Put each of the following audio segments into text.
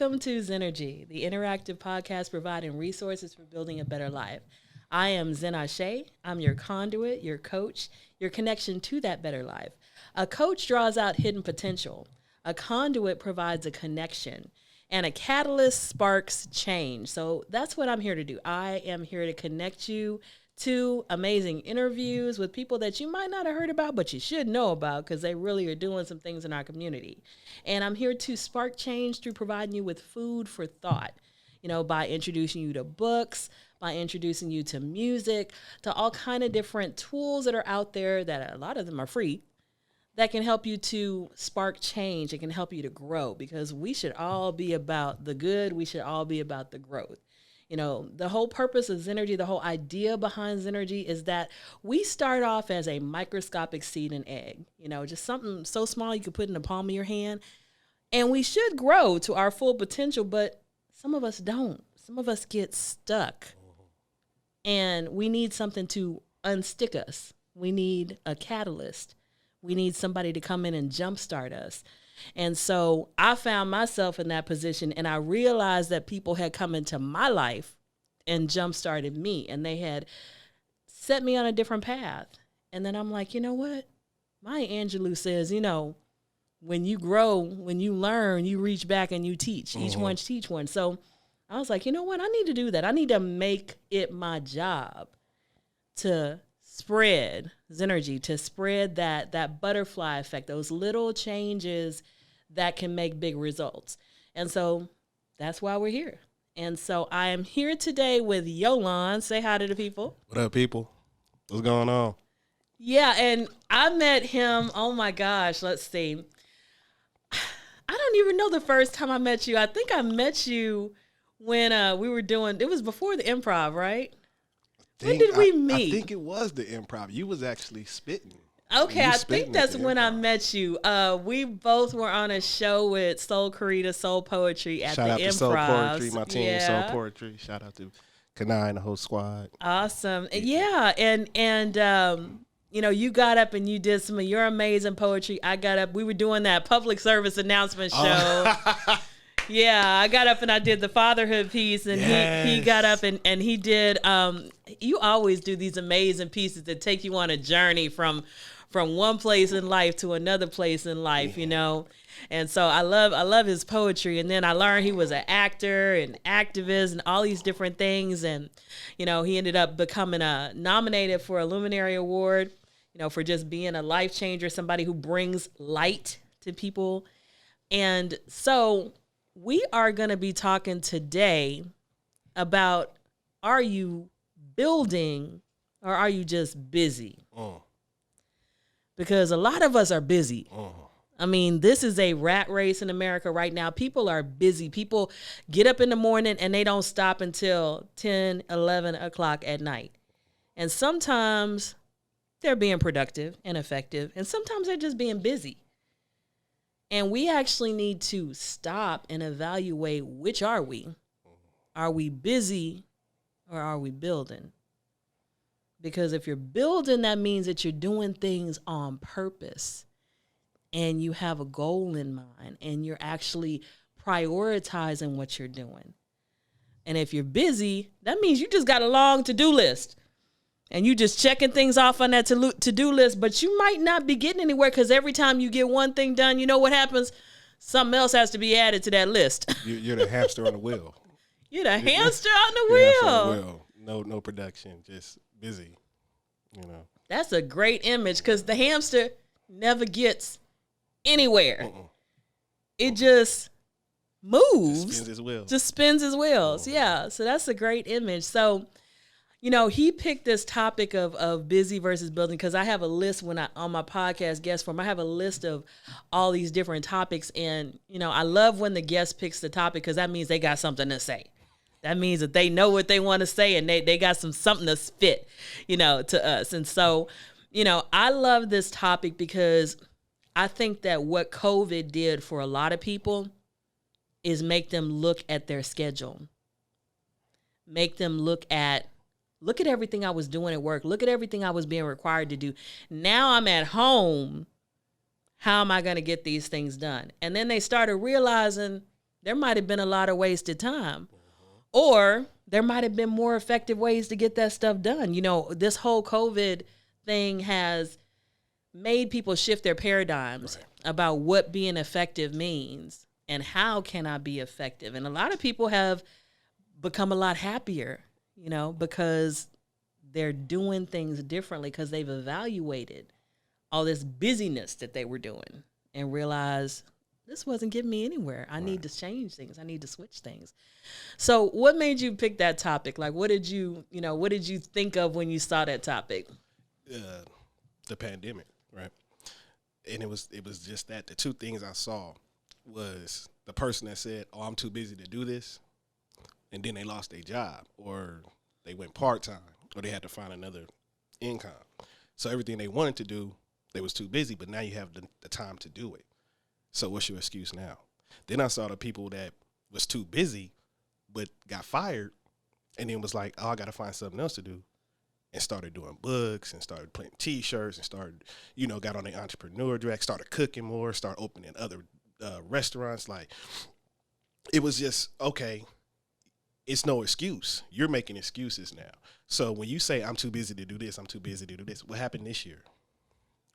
Welcome to Zennurgy, the interactive podcast providing resources for building a better life. I am Zennurgy. I'm your conduit, your coach, your connection to that better life. A coach draws out hidden potential. A conduit provides a connection. And a catalyst sparks change. So that's what I'm here to do. I am here to connect you to amazing interviews with people that you might not have heard about, but you should know about because they really are doing some things in our community. And I'm here to spark change through providing you with food for thought, by introducing you to books, by introducing you to music, to all kind of different tools that are out there that a lot of them are free that can help you to spark change. It can help you to grow because we should all be about the good. We should all be about the growth. The whole purpose of Zennurgy, the whole idea behind Zennurgy is that we start off as a microscopic seed and egg, just something so small you could put in the palm of your hand. And we should grow to our full potential, but some of us don't. Some of us get stuck. And we need something to unstick us. We need a catalyst. We need somebody to come in and jumpstart us. And so I found myself in that position, and I realized that people had come into my life and jump-started me, and they had set me on a different path. And then I'm like, you know what? Maya Angelou says, when you grow, when you learn, you reach back and you teach. Each one teach one. So I was like, you know what? I need to do that. I need to make it my job to spread Zennurgy, to spread that butterfly effect, those little changes that can make big results. And so that's why we're here. And so I am here today with Yolan. Say hi to the people. What up, people? What's going on? Yeah, and I met him, oh my gosh, let's see. I don't even know the first time I met you. I think I met you when we were doing, it was before the improv, right? When did we meet? I think it was the improv. You was actually spitting. Okay, I think that's when I met you. We both were on a show with Soul Carita, Soul Poetry at the improv. Shout out to Soul Poetry, my team, Soul Poetry. Shout out to Kanai and the whole squad. Awesome. Yeah, and you got up and you did some of your amazing poetry. I got up. We were doing that public service announcement show. Yeah, I got up and I did the fatherhood piece, and he got up and he did. You always do these amazing pieces that take you on a journey from one place in life to another place in life, And so I love his poetry. And then I learned he was an actor and activist and all these different things. And he ended up becoming nominated for a Luminary Award, for just being a life changer, somebody who brings light to people. And so we are going to be talking today about, are you building or are you just busy? Because a lot of us are busy. I mean, this is a rat race in America right now. People are busy. People get up in the morning and they don't stop until 10, 11 o'clock at night. And sometimes they're being productive and effective, and sometimes they're just being busy. And we actually need to stop and evaluate, which are we? Are we busy or are we building? Because if you're building, that means that you're doing things on purpose and you have a goal in mind and you're actually prioritizing what you're doing. And if you're busy, that means you just got a long to-do list. And you just checking things off on that to-do list, but you might not be getting anywhere because every time you get one thing done, you know what happens? Something else has to be added to that list. You're the hamster on the wheel. You're the hamster on the wheel. No production, just busy. That's a great image because the hamster never gets anywhere. It just moves. Just spins his wheels. Yeah, so that's a great image. So, he picked this topic of busy versus building because I have a list on my podcast guest form. I have a list of all these different topics. And, I love when the guest picks the topic because that means they got something to say. That means that they know what they want to say and they got something to spit, to us. And so, I love this topic because I think that what COVID did for a lot of people is make them look at their schedule. Make them look at everything I was doing at work. Look at everything I was being required to do. Now I'm at home. How am I going to get these things done? And then they started realizing there might have been a lot of wasted time. Or there might have been more effective ways to get that stuff done. You know, this whole COVID thing has made people shift their paradigms about what being effective means and how can I be effective. And a lot of people have become a lot happier, you know, because they're doing things differently because they've evaluated all this busyness that they were doing and realized this wasn't getting me anywhere. I need to change things. I need to switch things. So what made you pick that topic? Like, what did you think of when you saw that topic? The pandemic, right? And it was just that. The two things I saw was the person that said, "Oh, I'm too busy to do this," and then they lost their job, or they went part-time, or they had to find another income. So everything they wanted to do, they was too busy, but now you have the time to do it. So what's your excuse now? Then I saw the people that was too busy but got fired and then was like, oh, I got to find something else to do, and started doing books and started printing T-shirts and started, got on the entrepreneur track, started cooking more, started opening other restaurants. Like, it was just, okay, it's no excuse. You're making excuses now. So when you say, I'm too busy to do this, I'm too busy to do this, what happened this year,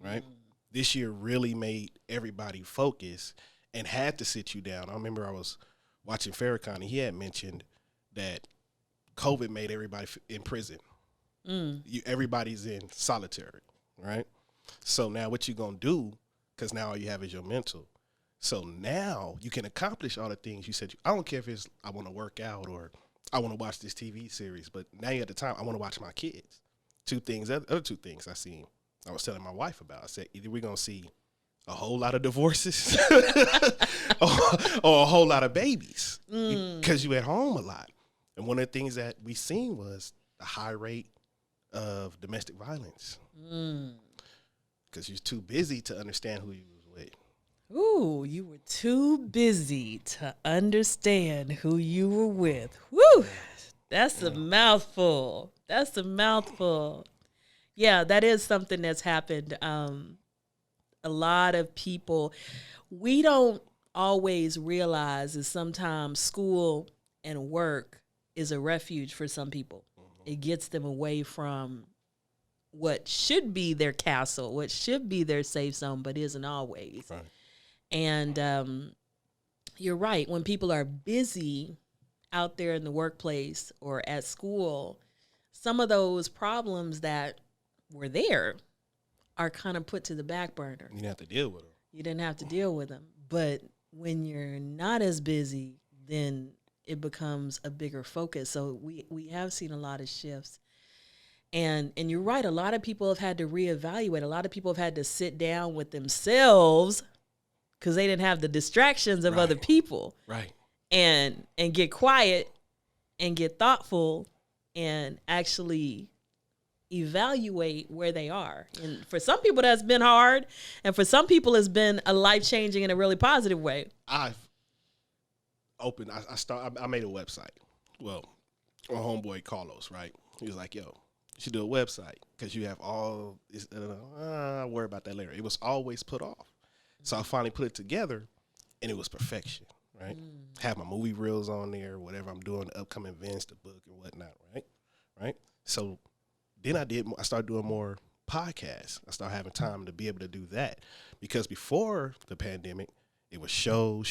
right? This year really made everybody focus and had to sit you down. I remember I was watching Farrakhan, and he had mentioned that COVID made everybody in prison. Everybody's in solitary, right? So now what you going to do, because now all you have is your mental. So now you can accomplish all the things you said. I don't care if it's I want to work out or I want to watch this TV series, but now you're at the time I want to watch my kids. Other two things I was telling my wife about. I said, either we're going to see a whole lot of divorces or a whole lot of babies because you at home a lot. And one of the things that we seen was the high rate of domestic violence because you're too busy to understand who you was with. Ooh, you were too busy to understand who you were with. Woo, that's a mouthful. That's a mouthful. Yeah, that is something that's happened. A lot of people, we don't always realize that sometimes school and work is a refuge for some people. It gets them away from what should be their castle, what should be their safe zone, but isn't always. Right. And you're right. When people are busy out there in the workplace or at school, some of those problems that were there are kind of put to the back burner. You didn't have to deal with them. You didn't have to deal with them. But when you're not as busy, then it becomes a bigger focus. So we have seen a lot of shifts. And you're right, a lot of people have had to reevaluate. A lot of people have had to sit down with themselves because they didn't have the distractions of other people. Right. And get quiet and get thoughtful and actually evaluate where they are. And for some people that's been hard, and for some people it's been a life-changing in a really positive way. I made a website. Well, my homeboy Carlos, right? He was like, yo, you should do a website because you have all this, I'll worry about that later. It was always put off. So I finally put it together and it was perfection, right? Have my movie reels on there, whatever I'm doing, the upcoming events, the book and whatnot, right? So then I started doing more podcasts. I started having time to be able to do that because before the pandemic, it was show.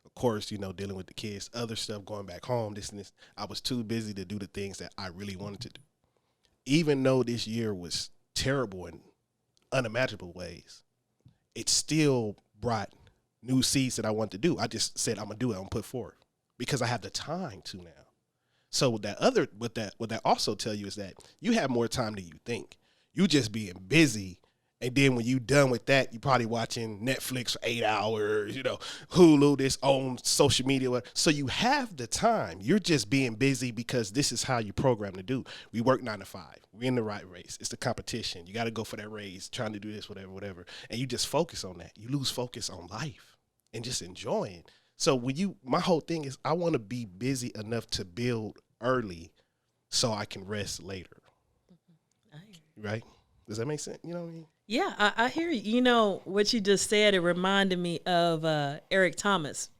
Of course, dealing with the kids, other stuff, going back home, this and this. I was too busy to do the things that I really wanted to do. Even though this year was terrible in unimaginable ways, it still brought new seeds that I wanted to do. I just said, I'm going to do it. I'm going to put forth because I have the time to now. So what that also tell you is that you have more time than you think. You just being busy. And then when you done with that, you probably watching Netflix for 8 hours, Hulu, this on social media. So you have the time. You're just being busy because this is how you program to do. We work 9 to 5. We're in the right race. It's the competition. You got to go for that raise, trying to do this, whatever. And you just focus on that. You lose focus on life and just enjoying. So my whole thing is I want to be busy enough to build early so I can rest later. Right? Does that make sense? You know what I mean? Yeah, I hear you. What you just said, it reminded me of Eric Thomas.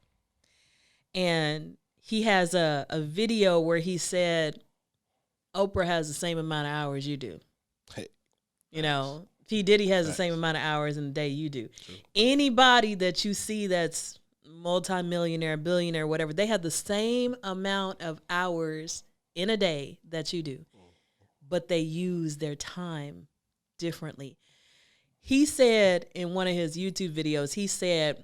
and he has a video where he said Oprah has the same amount of hours you do. Hey, you know, P. Diddy has the same amount of hours in a day you do. True. Anybody that you see that's multimillionaire, billionaire, whatever, they have the same amount of hours in a day that you do, but they use their time differently. He said in one of his YouTube videos, he said,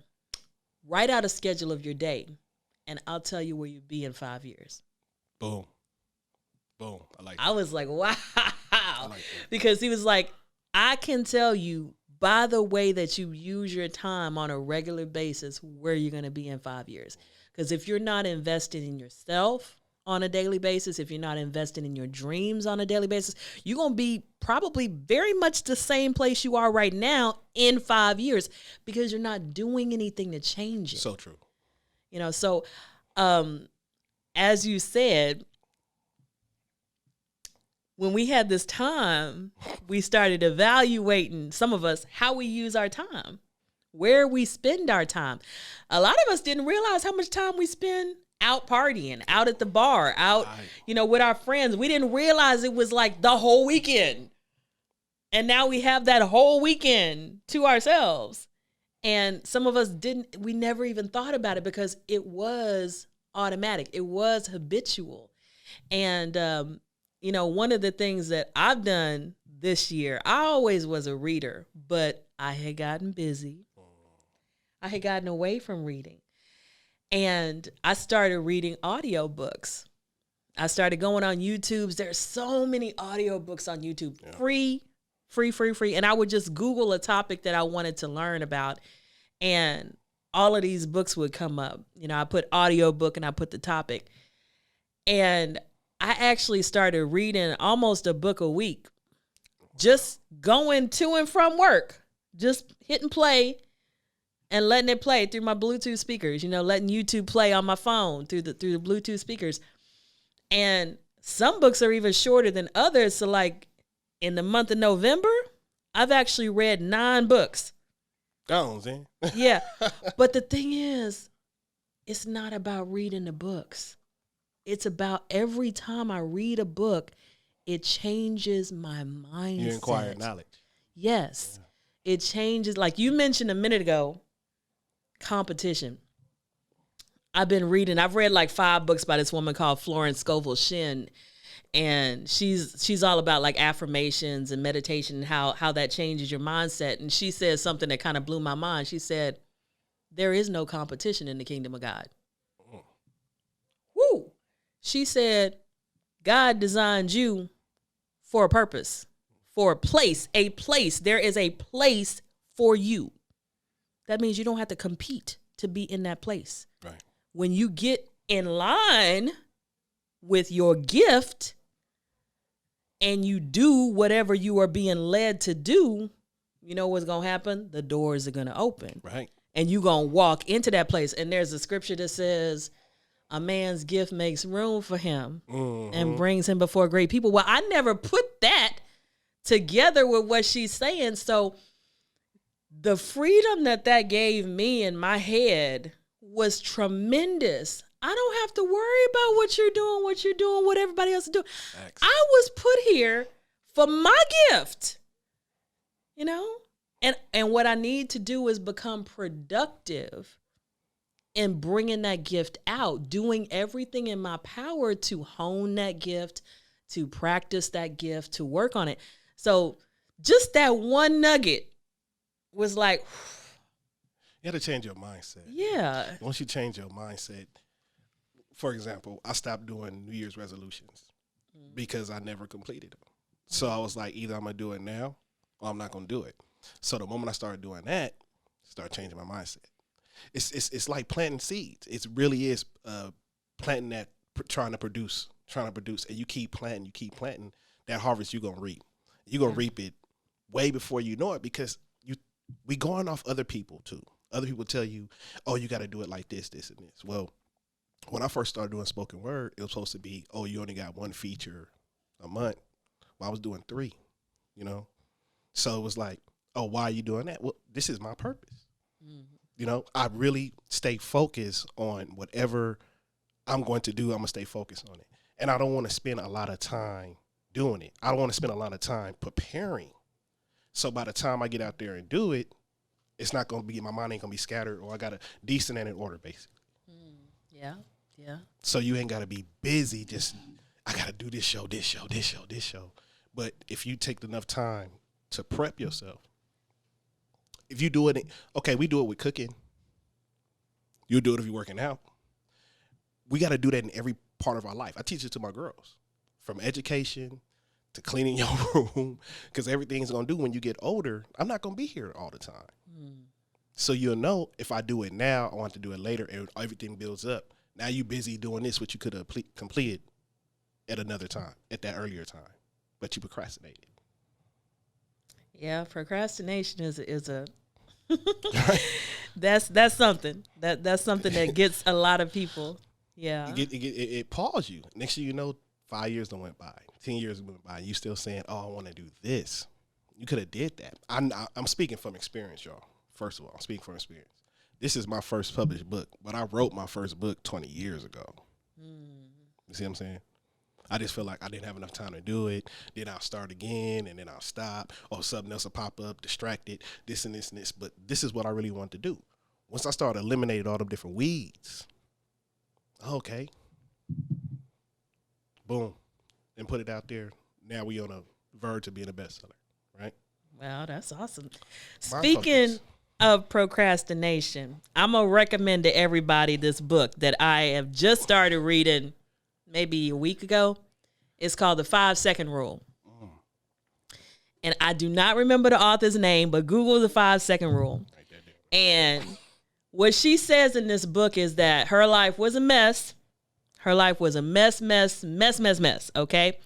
write out a schedule of your day, and I'll tell you where you'll be in 5 years. Boom. Boom. I like that. I was like, wow. I like that. Because he was like, I can tell you by the way that you use your time on a regular basis where you're going to be in 5 years. Because if you're not investing in yourself on a daily basis, if you're not investing in your dreams on a daily basis, you're going to be probably very much the same place you are right now in 5 years because you're not doing anything to change it. So true. You know, so as you said, when we had this time, we started evaluating, some of us, how we use our time, where we spend our time. A lot of us didn't realize how much time we spend out partying, out at the bar, out, you know, with our friends. We didn't realize it was like the whole weekend. And now we have that whole weekend to ourselves. And some of us didn't, we never even thought about it because it was automatic. It was habitual. And, you know, one of the things that I've done this year, I always was a reader, but I had gotten busy. I had gotten away from reading. And I started reading audiobooks. I started going on YouTube. There's so many audiobooks on YouTube, free. And I would just Google a topic that I wanted to learn about. And all of these books would come up. You know, I put audiobook and I put the topic. And I actually started reading almost a book a week, just going to and from work, just hitting play and letting it play through my Bluetooth speakers, you know, letting YouTube play on my phone through the Bluetooth speakers. And some books are even shorter than others. So like in the month of November, I've actually read 9 books. Yeah. But the thing is, it's not about reading the books. It's about every time I read a book, it changes my mindset. You acquire knowledge. Yes. Yeah. It changes. Like you mentioned a minute ago, competition. I've read like 5 books by this woman called Florence Scovel Shinn. And she's all about like affirmations and meditation and how that changes your mindset. And she says something that kind of blew my mind. She said, there is no competition in the kingdom of God. Woo! She said, God designed you for a purpose, for a place. There is a place for you. That means you don't have to compete to be in that place. Right. When you get in line with your gift and you do whatever you are being led to do, you know what's going to happen? The doors are going to open. Right. And you're going to walk into that place. And there's a scripture that says, a man's gift makes room for him and brings him before great people. Well, I never put that together with what she's saying. So the freedom that gave me in my head was tremendous. I don't have to worry about what you're doing, what everybody else is doing. Excellent. I was put here for my gift, you know? And what I need to do is become productive in bringing that gift out, doing everything in my power to hone that gift, to practice that gift, to work on it. So just that one nugget was like, you had to change your mindset. Yeah. Once you change your mindset, for example, I stopped doing New Year's resolutions because I never completed them. So I was like, either I'm going to do it now or I'm not going to do it. So the moment I started doing that, start changing my mindset. It's like planting seeds. It really is planting that, trying to produce, and you keep planting, that harvest you're going to reap. You're going to reap it way before you know it because we going off other people too. Other people tell you, oh, you got to do it like this, this, and this. Well, when I first started doing spoken word, it was supposed to be, oh, you only got 1 feature a month. Well, I was doing 3, you know? So it was like, oh, why are you doing that? Well, this is my purpose. Mm-hmm. You know, I really stay focused on whatever I'm going to do. I'm going to stay focused on it. And I don't want to spend a lot of time doing it. I don't want to spend a lot of time preparing. So by the time I get out there and do it, it's not going to be, my mind ain't going to be scattered, or I got a decent and in order, basically. Yeah. Yeah. So you ain't got to be busy. Just, I got to do this show. But if you take enough time to prep yourself, if you do it, okay, we do it with cooking. You'll do it if you're working out. We got to do that in every part of our life. I teach it to my girls, from education to cleaning your room, because everything's going to do when you get older. I'm not going to be here all the time. So you'll know if I do it now, I want to do it later, and everything builds up. Now you busy doing this, what you could have completed at another time, at that earlier time, but you procrastinated. Yeah, procrastination is a that's something that's something that gets a lot of people. Yeah, it pause you. Next thing you know, 5 years done went by, 10 years went by, and you still saying, "Oh, I want to do this." You could have did that. I'm speaking from experience, y'all. First of all, I'm speaking from experience. This is my first published book, but I wrote my first book 20 years ago. You see what I'm saying? I just feel like I didn't have enough time to do it. Then I'll start again, and then I'll stop, or something else will pop up, distracted, this and this and this. But this is what I really want to do. Once I started eliminating all the different weeds, okay, boom, and put it out there. Now we on a verge of being a bestseller, right? Wow, that's awesome. Speaking of procrastination, I'm going to recommend to everybody this book that I have just started reading maybe a week ago. It's called The 5-Second Rule. And I do not remember the author's name, but Google The 5-Second Rule. And what she says in this book is that her life was a mess. Her life was a mess, okay?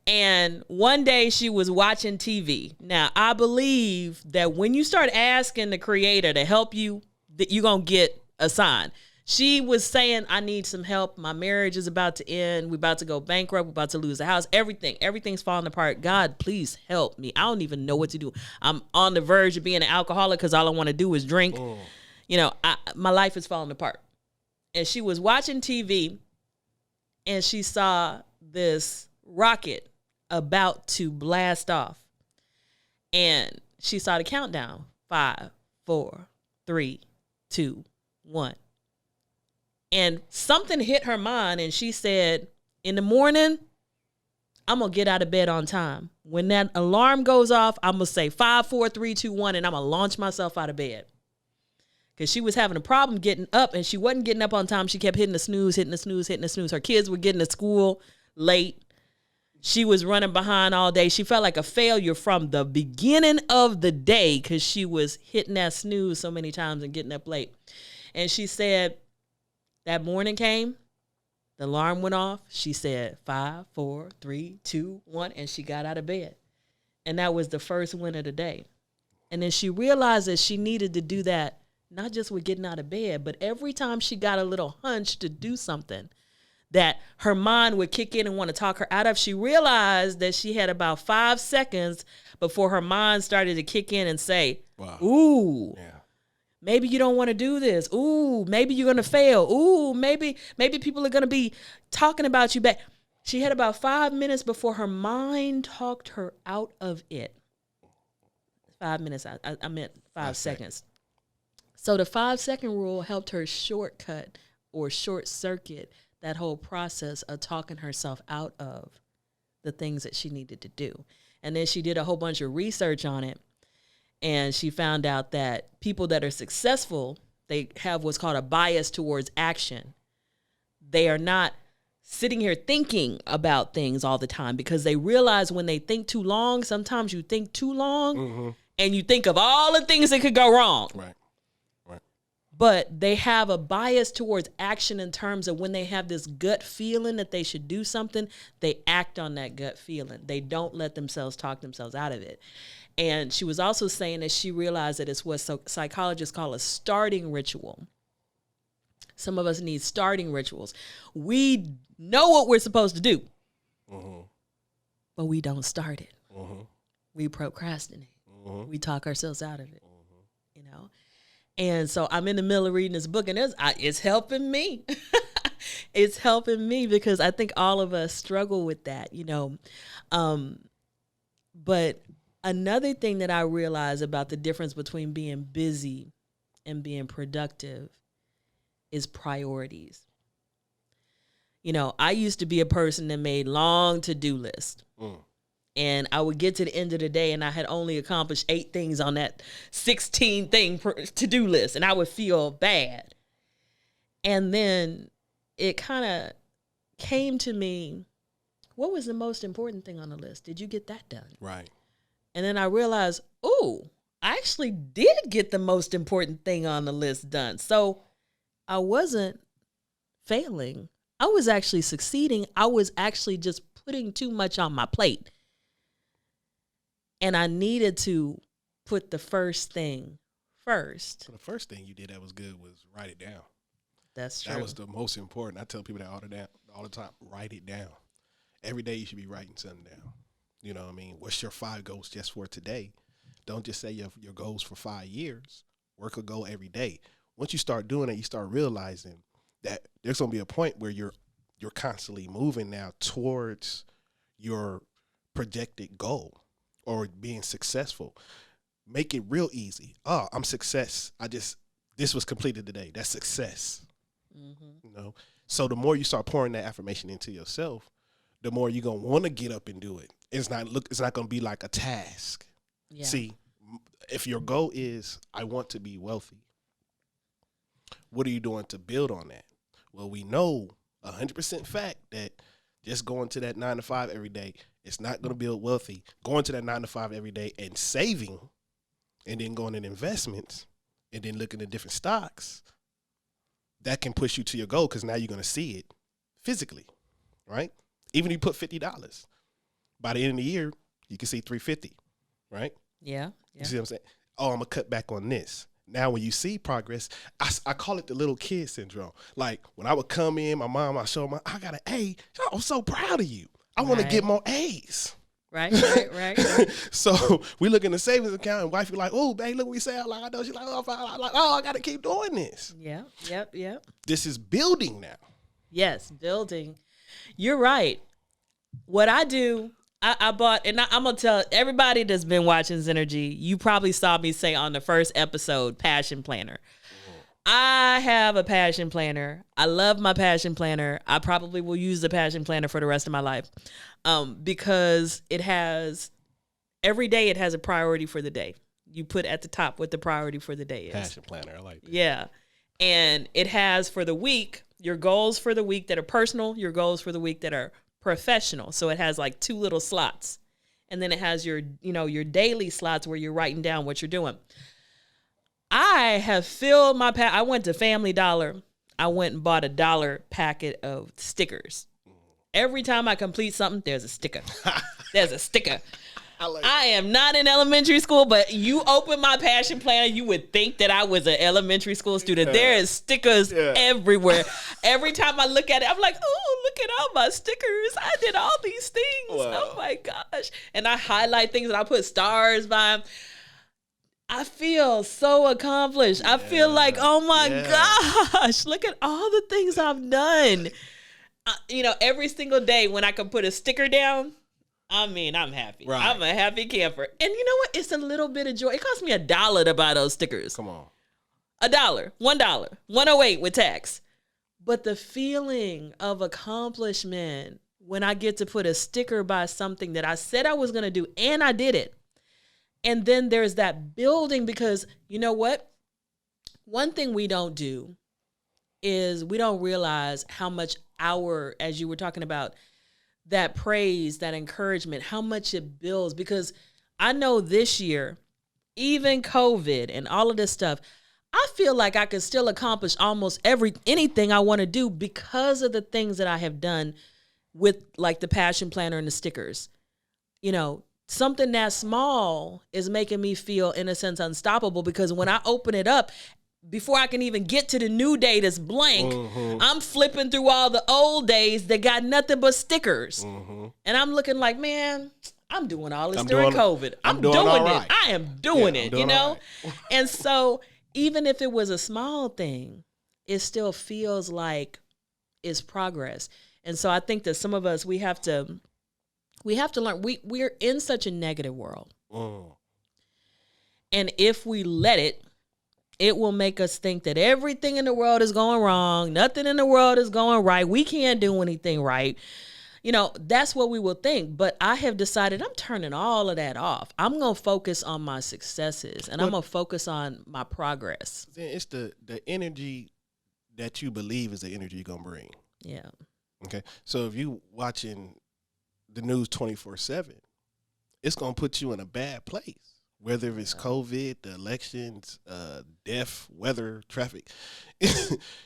And one day she was watching TV. Now, I believe that when you start asking the creator to help you, that you're going to get a sign. She was saying, I need some help. My marriage is about to end. We're about to go bankrupt. We're about to lose the house. Everything's falling apart. God, please help me. I don't even know what to do. I'm on the verge of being an alcoholic because all I want to do is drink. You know, my life is falling apart. And she was watching TV, and she saw this rocket about to blast off. And she saw the countdown. 5, 4, 3, 2, 1. And something hit her mind, and she said, in the morning, I'm going to get out of bed on time. When that alarm goes off, I'm going to say 5, 4, 3, 2, 1, and I'm going to launch myself out of bed. Because she was having a problem getting up, and she wasn't getting up on time. She kept hitting the snooze. Her kids were getting to school late. She was running behind all day. She felt like a failure from the beginning of the day because she was hitting that snooze so many times and getting up late. And she said that morning came, the alarm went off. She said 5, 4, 3, 2, 1, and she got out of bed. And that was the first win of the day. And then she realized that she needed to do that, not just with getting out of bed, but every time she got a little hunch to do something that her mind would kick in and want to talk her out of. She realized that she had about 5 seconds before her mind started to kick in and say, wow. Ooh, yeah. Maybe you don't want to do this. Ooh, maybe you're going to fail. Ooh, maybe people are going to be talking about you back. She had about 5 minutes before her mind talked her out of it. 5 minutes. I meant 5 seconds. So the 5-second rule helped her shortcut or short circuit that whole process of talking herself out of the things that she needed to do. And then she did a whole bunch of research on it. And she found out that people that are successful, they have what's called a bias towards action. They are not sitting here thinking about things all the time because they realize when they think too long, sometimes you think too long and you think of all the things that could go wrong. Right. But they have a bias towards action in terms of when they have this gut feeling that they should do something, they act on that gut feeling. They don't let themselves talk themselves out of it. And she was also saying that she realized that it's what psychologists call a starting ritual. Some of us need starting rituals. We know what we're supposed to do, but we don't start it. We procrastinate. We talk ourselves out of it, you know? And so I'm in the middle of reading this book, and it's helping me. It's helping me because I think all of us struggle with that, you know. But another thing that I realize about the difference between being busy and being productive is priorities. You know, I used to be a person that made long to-do lists. And I would get to the end of the day and I had only accomplished 8 things on that 16 thing to-do list. And I would feel bad. And then it kind of came to me, what was the most important thing on the list? Did you get that done? Right. And then I realized, oh, I actually did get the most important thing on the list done. So I wasn't failing. I was actually succeeding. I was actually just putting too much on my plate. And I needed to put the first thing first. So the first thing you did that was good was write it down. That's true. That was the most important. I tell people that all the time. Write it down. Every day you should be writing something down. You know what I mean? What's your 5 goals just for today? Don't just say your goals for 5 years. Work a goal every day. Once you start doing it, you start realizing that there's going to be a point where you're constantly moving now towards your projected goal or being successful. Make it real easy. Oh, I'm success. This was completed today. That's success. You know? So the more you start pouring that affirmation into yourself, the more you're going to want to get up and do it. It's not going to be like a task. Yeah. See, if your goal is, I want to be wealthy, what are you doing to build on that? Well, we know 100% fact that just going to that 9 to 5 every day, it's not going to build wealthy. Going to that 9 to 5 every day and saving and then going in investments and then looking at different stocks, that can push you to your goal because now you're going to see it physically, right? Even if you put $50, by the end of the year, you can see $350, right? Yeah. You see what I'm saying? Oh, I'm going to cut back on this. Now, when you see progress, I call it the little kid syndrome. Like, when I would come in, my mom, I show her, I got an A. I'm so proud of you. I want to get more A's. Right. So we look in the savings account, and wife be like, oh, babe, look what we say out loud. I know. She's like, I got to keep doing this. Yeah. Yep. This is building now. Yes, building. You're right. What I do, I bought, and I'm going to tell everybody that's been watching Zennurgy, you probably saw me say on the first episode, Passion Planner. I have a passion planner. I love my passion planner. I probably will use the passion planner for the rest of my life because every day it has a priority for the day. You put at the top what the priority for the day is. Passion planner, I like that. Yeah. And it has for the week, your goals for the week that are personal, your goals for the week that are professional. So it has like 2 little slots. And then it has your daily slots where you're writing down what you're doing. I have filled my I went to Family Dollar. I went and bought a $1 packet of stickers. Every time I complete something, there's a sticker. There's a sticker. I am not in elementary school, but you open my passion planner, you would think that I was an elementary school student. There is stickers everywhere. Every time I look at it, I'm like, oh, look at all my stickers. I did all these things. Wow. Oh my gosh. And I highlight things and I put stars by them. I feel so accomplished. I feel like, oh my gosh, look at all the things I've done. Every single day when I can put a sticker down, I'm happy. Right. I'm a happy camper. And you know what? It's a little bit of joy. It cost me $1 to buy those stickers. Come on. $1, $1.08 with tax. But the feeling of accomplishment when I get to put a sticker by something that I said I was going to do and I did it. And then there's that building because you know what? One thing we don't do is we don't realize how much as you were talking about, that praise, that encouragement, how much it builds. Because I know this year, even COVID and all of this stuff, I feel like I could still accomplish almost anything I want to do because of the things that I have done with like the passion planner and the stickers. Something that small is making me feel, in a sense, unstoppable because when I open it up, before I can even get to the new day that's blank, I'm flipping through all the old days that got nothing but stickers. And I'm looking like, man, I'm doing all this during COVID. I'm doing it. I am doing it, Right. And so even if it was a small thing, it still feels like it's progress. And so I think that some of us, we have to learn. We're in such a negative world. And if we let it, it will make us think that everything in the world is going wrong. Nothing in the world is going right. We can't do anything right. You know, that's what we will think. But I have decided I'm turning all of that off. I'm going to focus on my successes, and I'm going to focus on my progress. It's the energy that you believe is the energy you're going to bring. Yeah. Okay. So if you watching the news 24/7, it's going to put you in a bad place. Whether it's COVID, the elections, death, weather, traffic,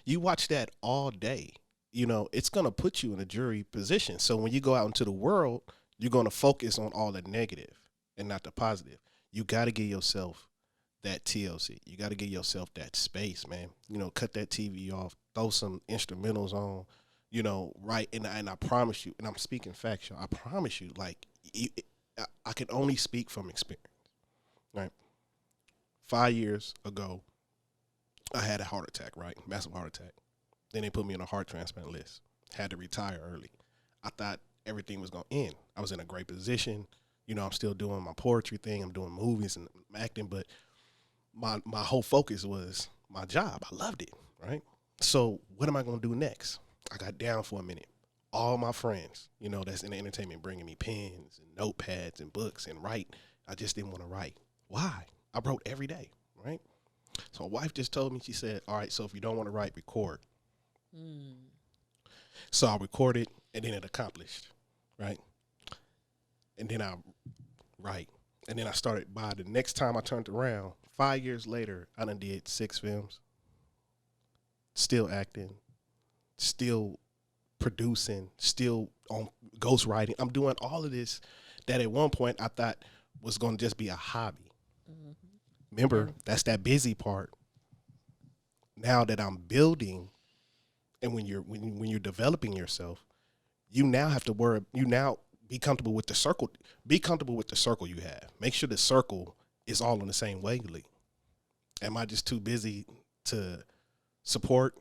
you watch that all day. You know, it's going to put you in a jury position. So when you go out into the world, you're going to focus on all the negative and not the positive. You got to give yourself that TLC. You got to give yourself that space, man. You know, cut that TV off, throw some instrumentals on, you know, right. And I promise you, and I'm speaking factual, I promise you, like, I can only speak from experience, right? 5 years ago, I had a heart attack, right? Massive heart attack. Then they put me on a heart transplant list. Had to retire early. I thought everything was going to end. I was in a great position. You know, I'm still doing my poetry thing. I'm doing movies and acting, but my whole focus was my job. I loved it, right? So what am I going to do next? I got down for a minute. All my friends, you know, that's in the entertainment, bringing me pens and notepads and books and write. I just didn't want to write. Why? I wrote every day, right? So my wife just told me, she said, all right, so if you don't want to write, record. So I recorded, and then it accomplished, right? And then I write. And then I started, by the next time I turned around, 5 years later, I done did 6 films, still acting, still producing, still on ghostwriting. I'm doing all of this that at one point I thought was going to just be a hobby. Remember, that's that busy part. Now that I'm building, and when you're developing yourself, you now have to worry. You now be comfortable with the circle. Be comfortable with the circle you have. Make sure the circle is all on the same wavelength. Am I just too busy to support,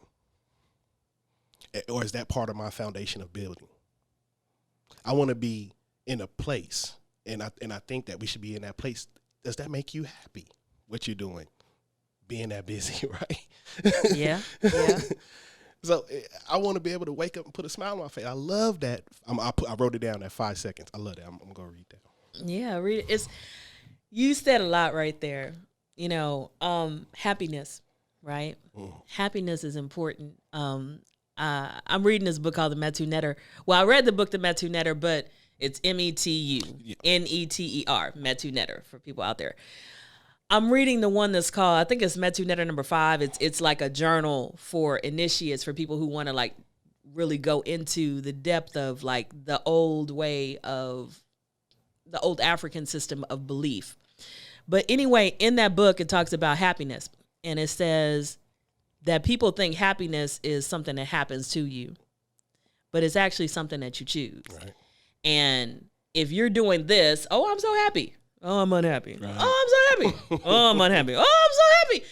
or is that part of my foundation of building? I want to be in a place, and I think that we should be in that place. Does that make you happy? What you're doing, being that busy, right? Yeah. So I want to be able to wake up and put a smile on my face. I love that. I wrote it down at 5 seconds. I love that. I'm gonna read that. Yeah, read it. You said a lot right there. You know, happiness, right? Happiness is important. I'm reading this book called The Metu Netter. Well, I read the book The Metu Netter, but it's METU, NETER, Metu Netter for people out there. I'm reading the one that's called, I think it's Metu Netter number 5. It's like a journal for initiates, for people who want to like really go into the depth of like the old way of the old African system of belief. But anyway, in that book, it talks about happiness, and it says that people think happiness is something that happens to you, but it's actually something that you choose. Right. And if you're doing this, oh, I'm so happy. Oh, I'm unhappy. Right. Oh, I'm so happy. Oh, I'm unhappy. Oh, I'm so happy.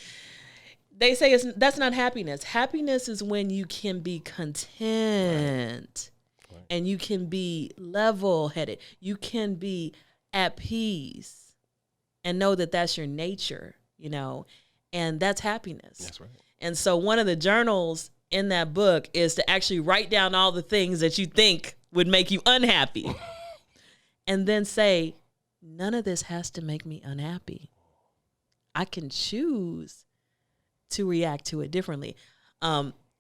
They say that's not happiness. Happiness is when you can be content, right. And you can be level-headed. You can be at peace and know that that's your nature, you know, and that's happiness. That's right. And so one of the journals in that book is to actually write down all the things that you think would make you unhappy and then say, none of this has to make me unhappy. I can choose to react to it differently.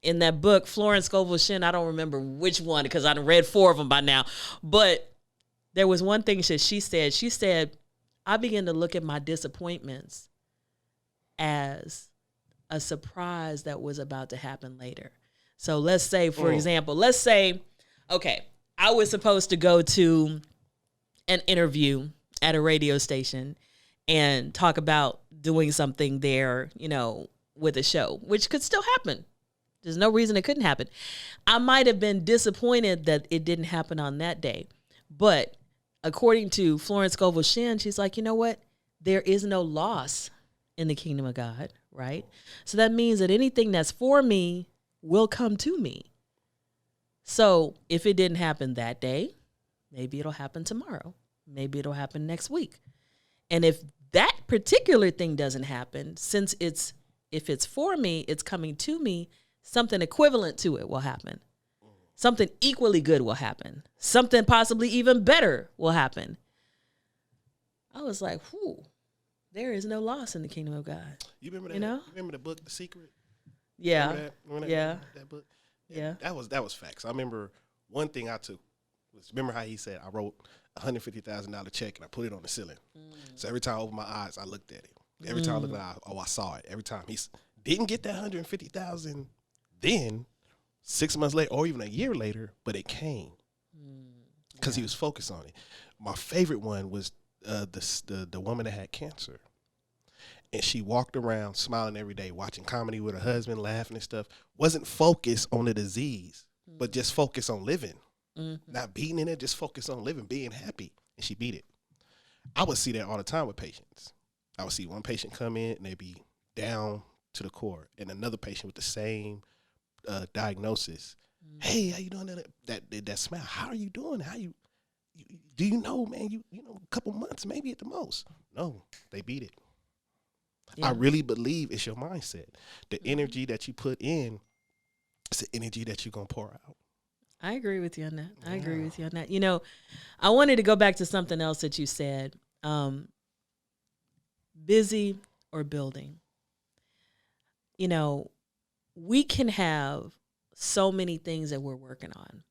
In that book, Florence Scovel Shinn, I don't remember which one because I done read 4 of them by now, but there was one thing that she said. She said, I began to look at my disappointments as a surprise that was about to happen later. So let's say, for example, okay, I was supposed to go to an interview at a radio station and talk about doing something there, you know, with a show, which could still happen. There's no reason it couldn't happen. I might have been disappointed that it didn't happen on that day. But according to Florence Scovel Shinn, she's like, you know what? There is no loss in the kingdom of God, right? So that means that anything that's for me will come to me. So if it didn't happen that day, maybe it'll happen tomorrow. Maybe it'll happen next week. And if that particular thing doesn't happen, if it's for me, it's coming to me, something equivalent to it will happen. Something equally good will happen. Something possibly even better will happen. I was like, whew, there is no loss in the kingdom of God. You remember that? You know? You remember the book, The Secret? Yeah. Remember that? Yeah. That book? Yeah. That was facts. I remember one thing I took was, remember how he said, I wrote $150,000 check and I put it on the ceiling. So every time I opened my eyes, I looked at it. Every time I looked at it, I saw it. Every time he didn't get that $150,000 then, 6 months later, or even a year later, but it came because he was focused on it. My favorite one was the woman that had cancer. And she walked around smiling every day, watching comedy with her husband, laughing and stuff. Wasn't focused on the disease, but just focused on living. Not beating in it, just focused on living, being happy. And she beat it. I would see that all the time with patients. I would see one patient come in and they'd be down to the core, and another patient with the same diagnosis. Hey, how you doing? That smile. How are you doing? Do you know, man? You know, a couple months, maybe at the most. No, they beat it. Yeah. I really believe it's your mindset. The energy that you put in, it's the energy that you're going to pour out. I agree with you on that. I agree with you on that. You know, I wanted to go back to something else that you said. Busy or building. You know, we can have so many things that we're working on,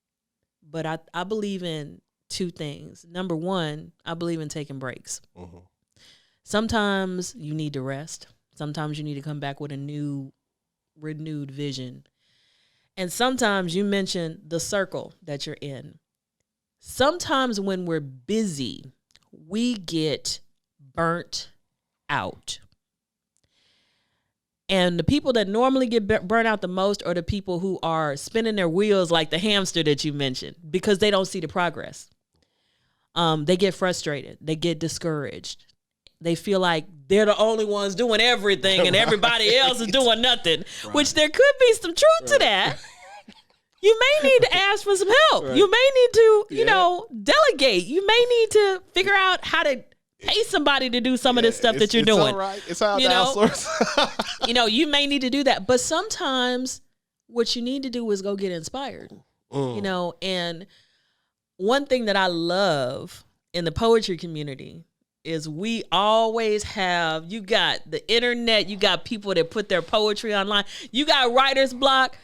but I believe in two things. Number one, I believe in taking breaks. Sometimes you need to rest. Sometimes you need to come back with a new, renewed vision. And sometimes you mentioned the circle that you're in. Sometimes when we're busy, we get burnt out. And the people that normally get burnt out the most are the people who are spinning their wheels like the hamster that you mentioned, because they don't see the progress. They get frustrated. They get discouraged. They feel like they're the only ones doing everything and everybody else is doing nothing, which there could be some truth to that. You may need to ask for some help. You may need to, you know, delegate. You may need to figure out how to pay somebody to do some of this stuff that you're doing. All right. It's how to outsource. You know, you may need to do that. But sometimes what you need to do is go get inspired. You know, and one thing that I love in the poetry community is we always have, you got the internet, you got people that put their poetry online, you got writer's block.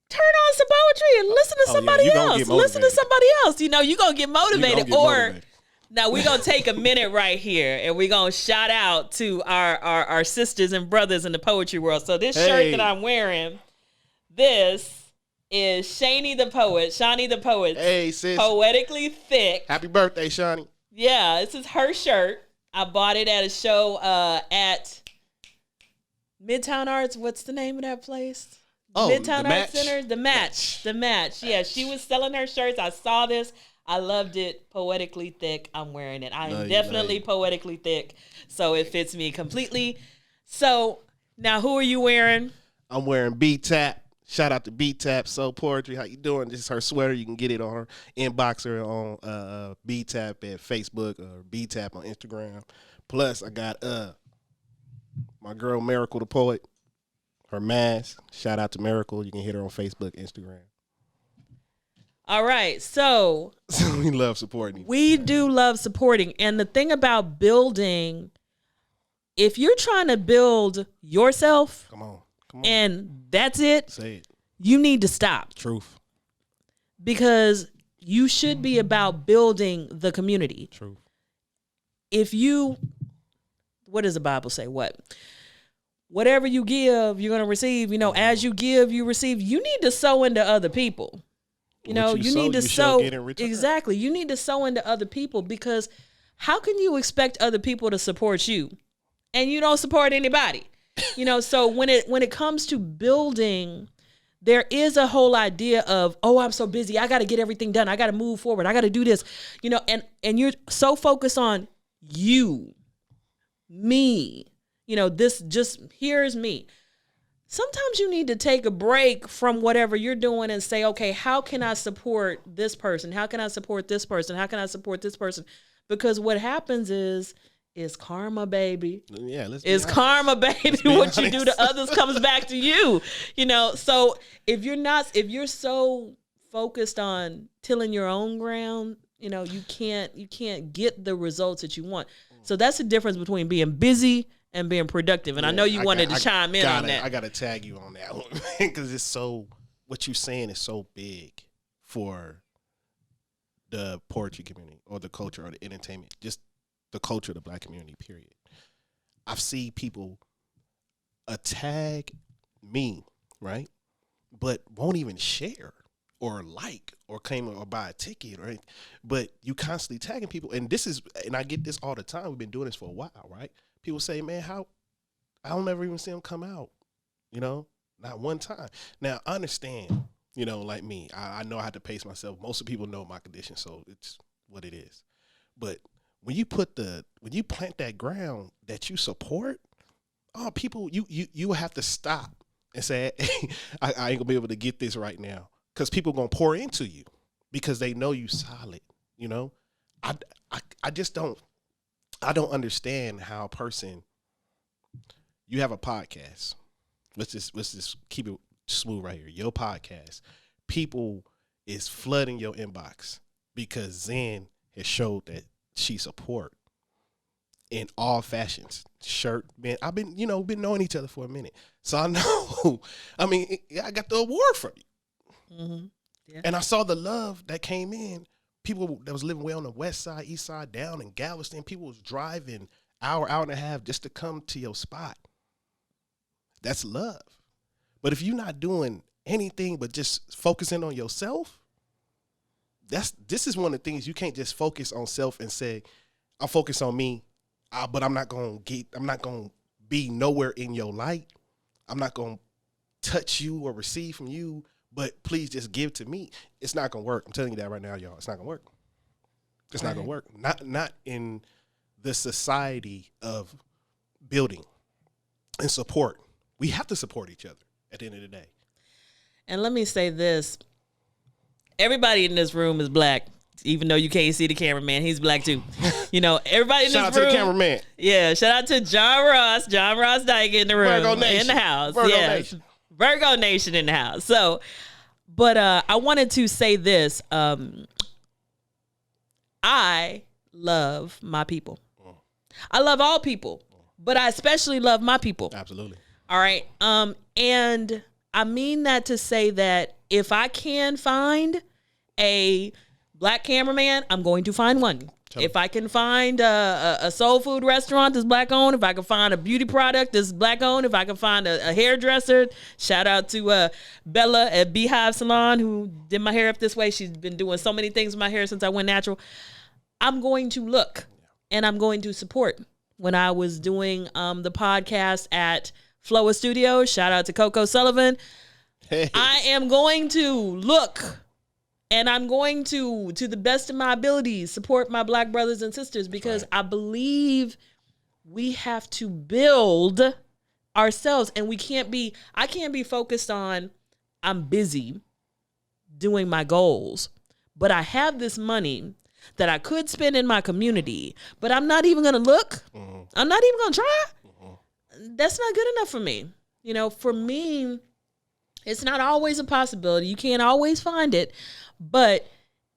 Turn on some poetry and listen to somebody else. Listen to somebody else. You know, you're going to get motivated. Now we're going to take a minute right here and we're going to shout out to our sisters and brothers in the poetry world. So this shirt that I'm wearing, this is Shani the Poet. Hey, sis. Poetically Thick. Happy birthday, Shani. Yeah, this is her shirt. I bought it at a show at Midtown Arts. What's the name of that place? Midtown Arts Center. The Match. Yeah, she was selling her shirts. I saw this. I loved it. Poetically Thick. I'm wearing it. I am definitely poetically thick. So it fits me completely. So now who are you wearing? I'm wearing B-Tap. Shout out to B-Tap Soul Poetry. How you doing? This is her sweater. You can get it on her inbox or on B-Tap at Facebook or B-Tap on Instagram. Plus, I got my girl Miracle the Poet, her mask. Shout out to Miracle. You can hit her on Facebook, Instagram. All right. So we love supporting. We do love supporting. And the thing about building, if you're trying to build yourself, come on. And that's it. Say it. You need to stop. Truth. Because you should be about building the community. Truth. What does the Bible say? Whatever you give, you're going to receive. You know, as you give, you receive. You need to sow into other people. You know, you need to sow. Exactly. You need to sow into other people, because how can you expect other people to support you and you don't support anybody? You know, so when it comes to building, there is a whole idea of, oh, I'm so busy. I got to get everything done. I got to move forward. I got to do this, you know, and you're so focused on you, me, this just, here's me. Sometimes you need to take a break from whatever you're doing and say, okay, how can I support this person? How can I support this person? How can I support this person? Because what happens is karma, baby. Yeah, it's karma, baby. What you do to others comes back to you. So if you're so focused on tilling your own ground, you can't get the results that you want. So that's the difference between being busy and being productive. And I know you wanted to chime in on that. I got to tag you on that one, because what you're saying is so big for the poetry community or the culture or the entertainment, just the culture of the Black community, period. I've seen people tag me, right, but won't even share or like or claim or buy a ticket, right? But you constantly tagging people, and I get this all the time. We've been doing this for a while, right? People say, man, how I don't ever even see them come out, not one time. Now, I understand, like me, I know I have to pace myself. Most of the people know my condition, so it's what it is. But when you plant that ground that you support, people, you have to stop and say, hey, I ain't gonna be able to get this right now, because people gonna pour into you because they know you solid. I just don't. I don't understand how a person, you have a podcast. Let's just keep it smooth right here. Your podcast, people is flooding your inbox because Zen has showed that she support in all fashions. Shirt, man. I've been knowing each other for a minute, so I know. I mean, I got the award from you, yeah. And I saw the love that came in. People that was living way on the west side, east side, down in Galveston, people was driving hour and a half just to come to your spot. That's love. But if you're not doing anything but just focusing on yourself, this is one of the things. You can't just focus on self and say, I'll focus on me, but I'm not gonna be nowhere in your light. I'm not gonna touch you or receive from you. But please just give to me. It's not gonna work. I'm telling you that right now, y'all. It's not gonna work. It's not gonna work. Not in the society of building and support. We have to support each other at the end of the day. And let me say this: everybody in this room is Black, even though you can't see the cameraman. He's Black too. Everybody in this room. Shout out to the cameraman. Yeah, shout out to John Ross Dyke in the room, Virgo Nation. in the house. Virgo Nation. Virgo Nation in the house. So, but I wanted to say this. I love my people. I love all people, but I especially love my people. Absolutely. All right. And I mean that to say that if I can find a Black cameraman, I'm going to find one. If I can find a soul food restaurant that's Black owned, if I can find a beauty product that's Black owned, if I can find a hairdresser, shout out to Bella at Beehive Salon who did my hair up this way. She's been doing so many things with my hair since I went natural. I'm going to look and I'm going to support. When I was doing the podcast at Floa Studios, shout out to Coco Sullivan. Hey. I am going to look. And I'm going to the best of my abilities, support my Black brothers and sisters, because I believe we have to build ourselves, and I can't be focused on, I'm busy doing my goals, but I have this money that I could spend in my community, but I'm not even going to look. Mm-hmm. I'm not even going to try. Mm-hmm. That's not good enough for me. For me, it's not always a possibility. You can't always find it. But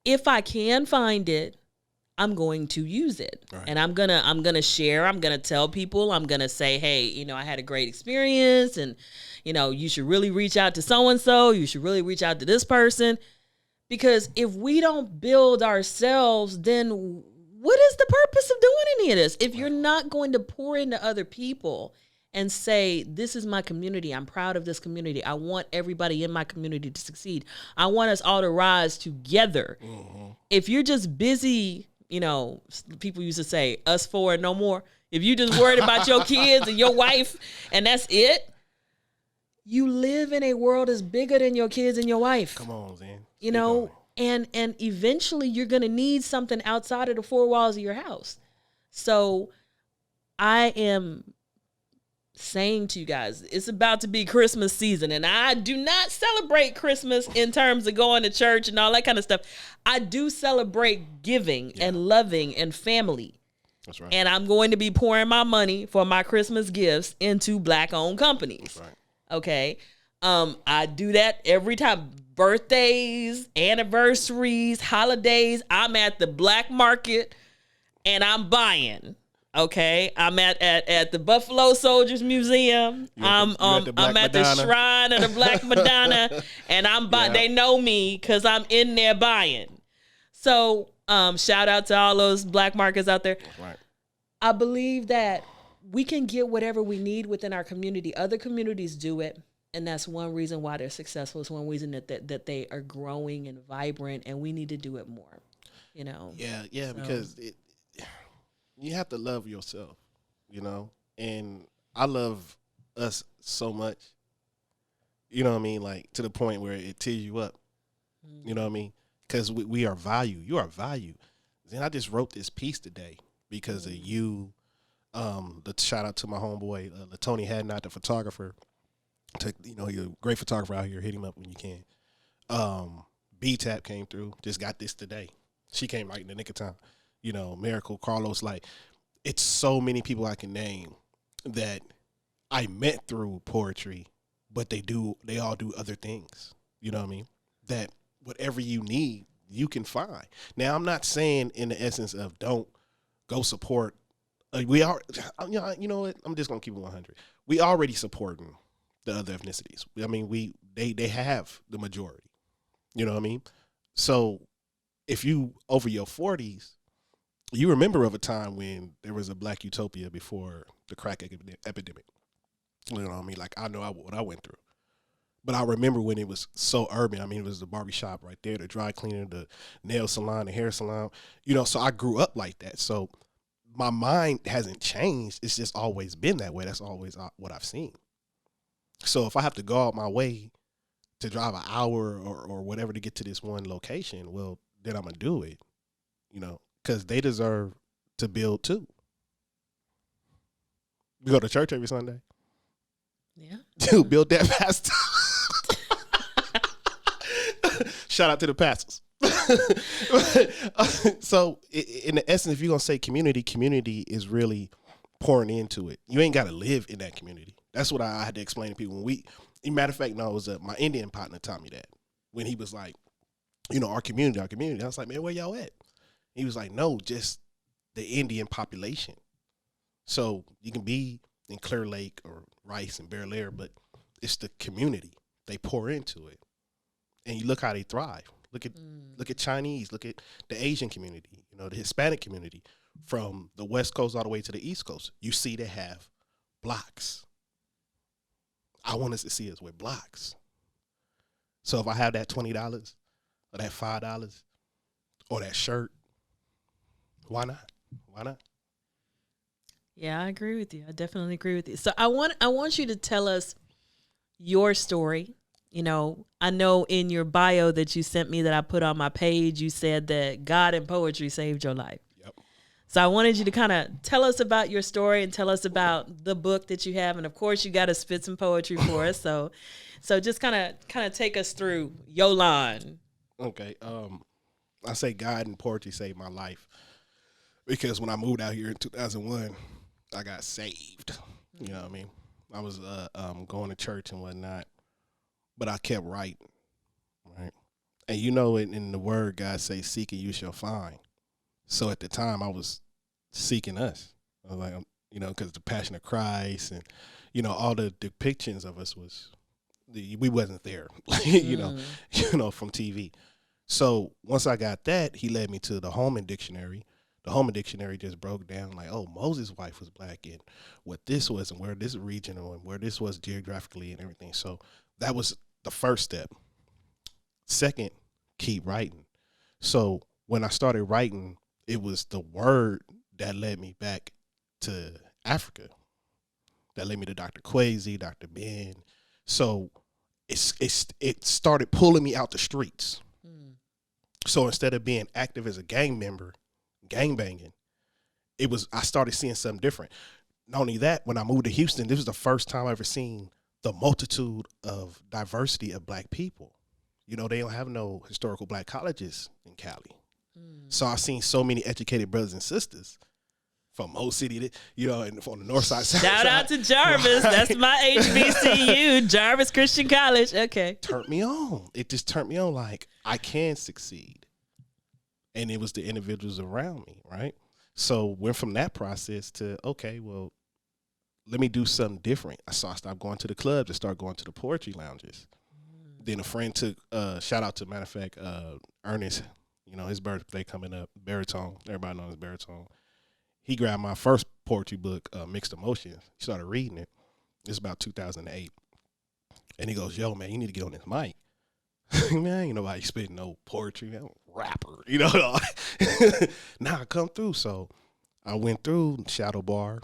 if I can find it, I'm going to use it. Right. And I'm gonna share. I'm gonna tell people. I'm gonna say, hey, I had a great experience, and you should really reach out to so and so. You should really reach out to this person, because if we don't build ourselves, then what is the purpose of doing any of this? If you're not going to pour into other people and say, this is my community. I'm proud of this community. I want everybody in my community to succeed. I want us all to rise together. Mm-hmm. If you're just busy, people used to say, us four and no more. If you just worried about your kids and your wife and that's it, you live in a world that's bigger than your kids and your wife. Come on, Zen. And eventually you're going to need something outside of the four walls of your house. So I am saying to you guys, it's about to be Christmas season, and I do not celebrate Christmas in terms of going to church and all that kind of stuff. I do celebrate giving and loving and family. That's right. And I'm going to be pouring my money for my Christmas gifts into Black-owned companies. That's right. Okay. I do that every time. Birthdays, anniversaries, holidays. I'm at the black market and I'm buying. Okay, I'm at the Buffalo Soldiers Museum. I'm at the Shrine of the Black Madonna, and I'm buying. They know me because I'm in there buying. So, shout out to all those black markets out there. Right. I believe that we can get whatever we need within our community. Other communities do it, and that's one reason why they're successful. It's one reason that they are growing and vibrant, and we need to do it more. You know. Yeah, so. Because you have to love yourself, you know, and I love us so much, you know what I mean, like to the point where it tears you up, you know what I mean, because we are value. You are value. And I just wrote this piece today because of you. The shout out to my homeboy, Tony Hadnot, the photographer. You're a great photographer out here. Hit him up when you can. B-Tap came through. Just got this today. She came right in the nick of time. You know, Miracle, Carlos, like, it's so many people I can name that I met through poetry, but they all do other things. You know what I mean? That whatever you need, you can find. Now, I'm not saying in the essence of don't go support. We are, you know what? I'm just gonna keep it 100. We already supporting the other ethnicities. I mean, they have the majority. You know what I mean? So if you over your 40s. You remember of a time when there was a black utopia before the crack epidemic. You know what I mean? Like, I know what I went through. But I remember when it was so urban. I mean, it was the barbershop right there, the dry cleaner, the nail salon, the hair salon. You know, so I grew up like that. So my mind hasn't changed. It's just always been that way. That's always what I've seen. So if I have to go out my way to drive an hour or whatever to get to this one location, well, then I'm going to do it, you know. Because they deserve to build too. You go to church every Sunday. Yeah. Dude, build that pastor. Shout out to the pastors. So, in the essence, if you're going to say community is really pouring into it. You ain't got to live in that community. That's what I had to explain to people. Matter of fact, no, it was my Indian partner taught me that. When he was like, you know, our community. I was like, man, where y'all at? He was like, no, just the Indian population. So you can be in Clear Lake or Rice and Bear Lair, but it's the community. They pour into it. And you look how they thrive. Look at Chinese, look at the Asian community, you know, the Hispanic community from the West Coast all the way to the East Coast. You see they have blocks. I want us to see us with blocks. So if I have that $20 or that $5 or that shirt, why not? Why not? Yeah, I agree with you. I definitely agree with you. So I want you to tell us your story. You know, I know in your bio that you sent me that I put on my page, you said that God and poetry saved your life. Yep. So I wanted you to kind of tell us about your story and tell us about the book that you have. And of course, you got to spit some poetry for us. So just kind of take us through Yolan. Okay. I say God and poetry saved my life. Because when I moved out here in 2001, I got saved. You know what I mean? I was going to church and whatnot, but I kept writing, right? And you know, in the word, God says, seek and you shall find. So at the time, I was seeking us. I was like, you know, because the Passion of Christ and, you know, all the depictions of us we wasn't there, you know, from TV. So once I got that, he led me to the Holman Dictionary. The Holman Dictionary just broke down like, oh, Moses' wife was black and what this was and where this region and where this was geographically and everything. So that was the first step. Second, keep writing. So when I started writing, it was the word that led me back to Africa. That led me to Dr. Kwesi, Dr. Ben. So it started pulling me out the streets. So instead of being active as a gang member, gang banging, I started seeing something different. not only that, when I moved to Houston, this was the first time I ever seen the multitude of diversity of Black people. You know, they don't have no historical Black colleges in Cali. So I've seen so many educated brothers and sisters from Old City, you know, and on the north side. Shout out to Jarvis. Right? That's my HBCU, Jarvis Christian College. Okay. Turned me on. It just turned me on like I can succeed. And it was the individuals around me, right? So went from that process to, okay, well, let me do something different. So I stopped going to the clubs and started going to the poetry lounges. Then a friend took, shout out to, matter of fact, Ernest, you know, his birthday coming up, Baritone. Everybody knows Baritone. He grabbed my first poetry book, Mixed Emotions. He started reading it. It's about 2008. And he goes, yo, man, you need to get on this mic. Man, ain't nobody spitting no poetry. I'm a rapper, you know. Now I come through. So I went through Shadow Bar.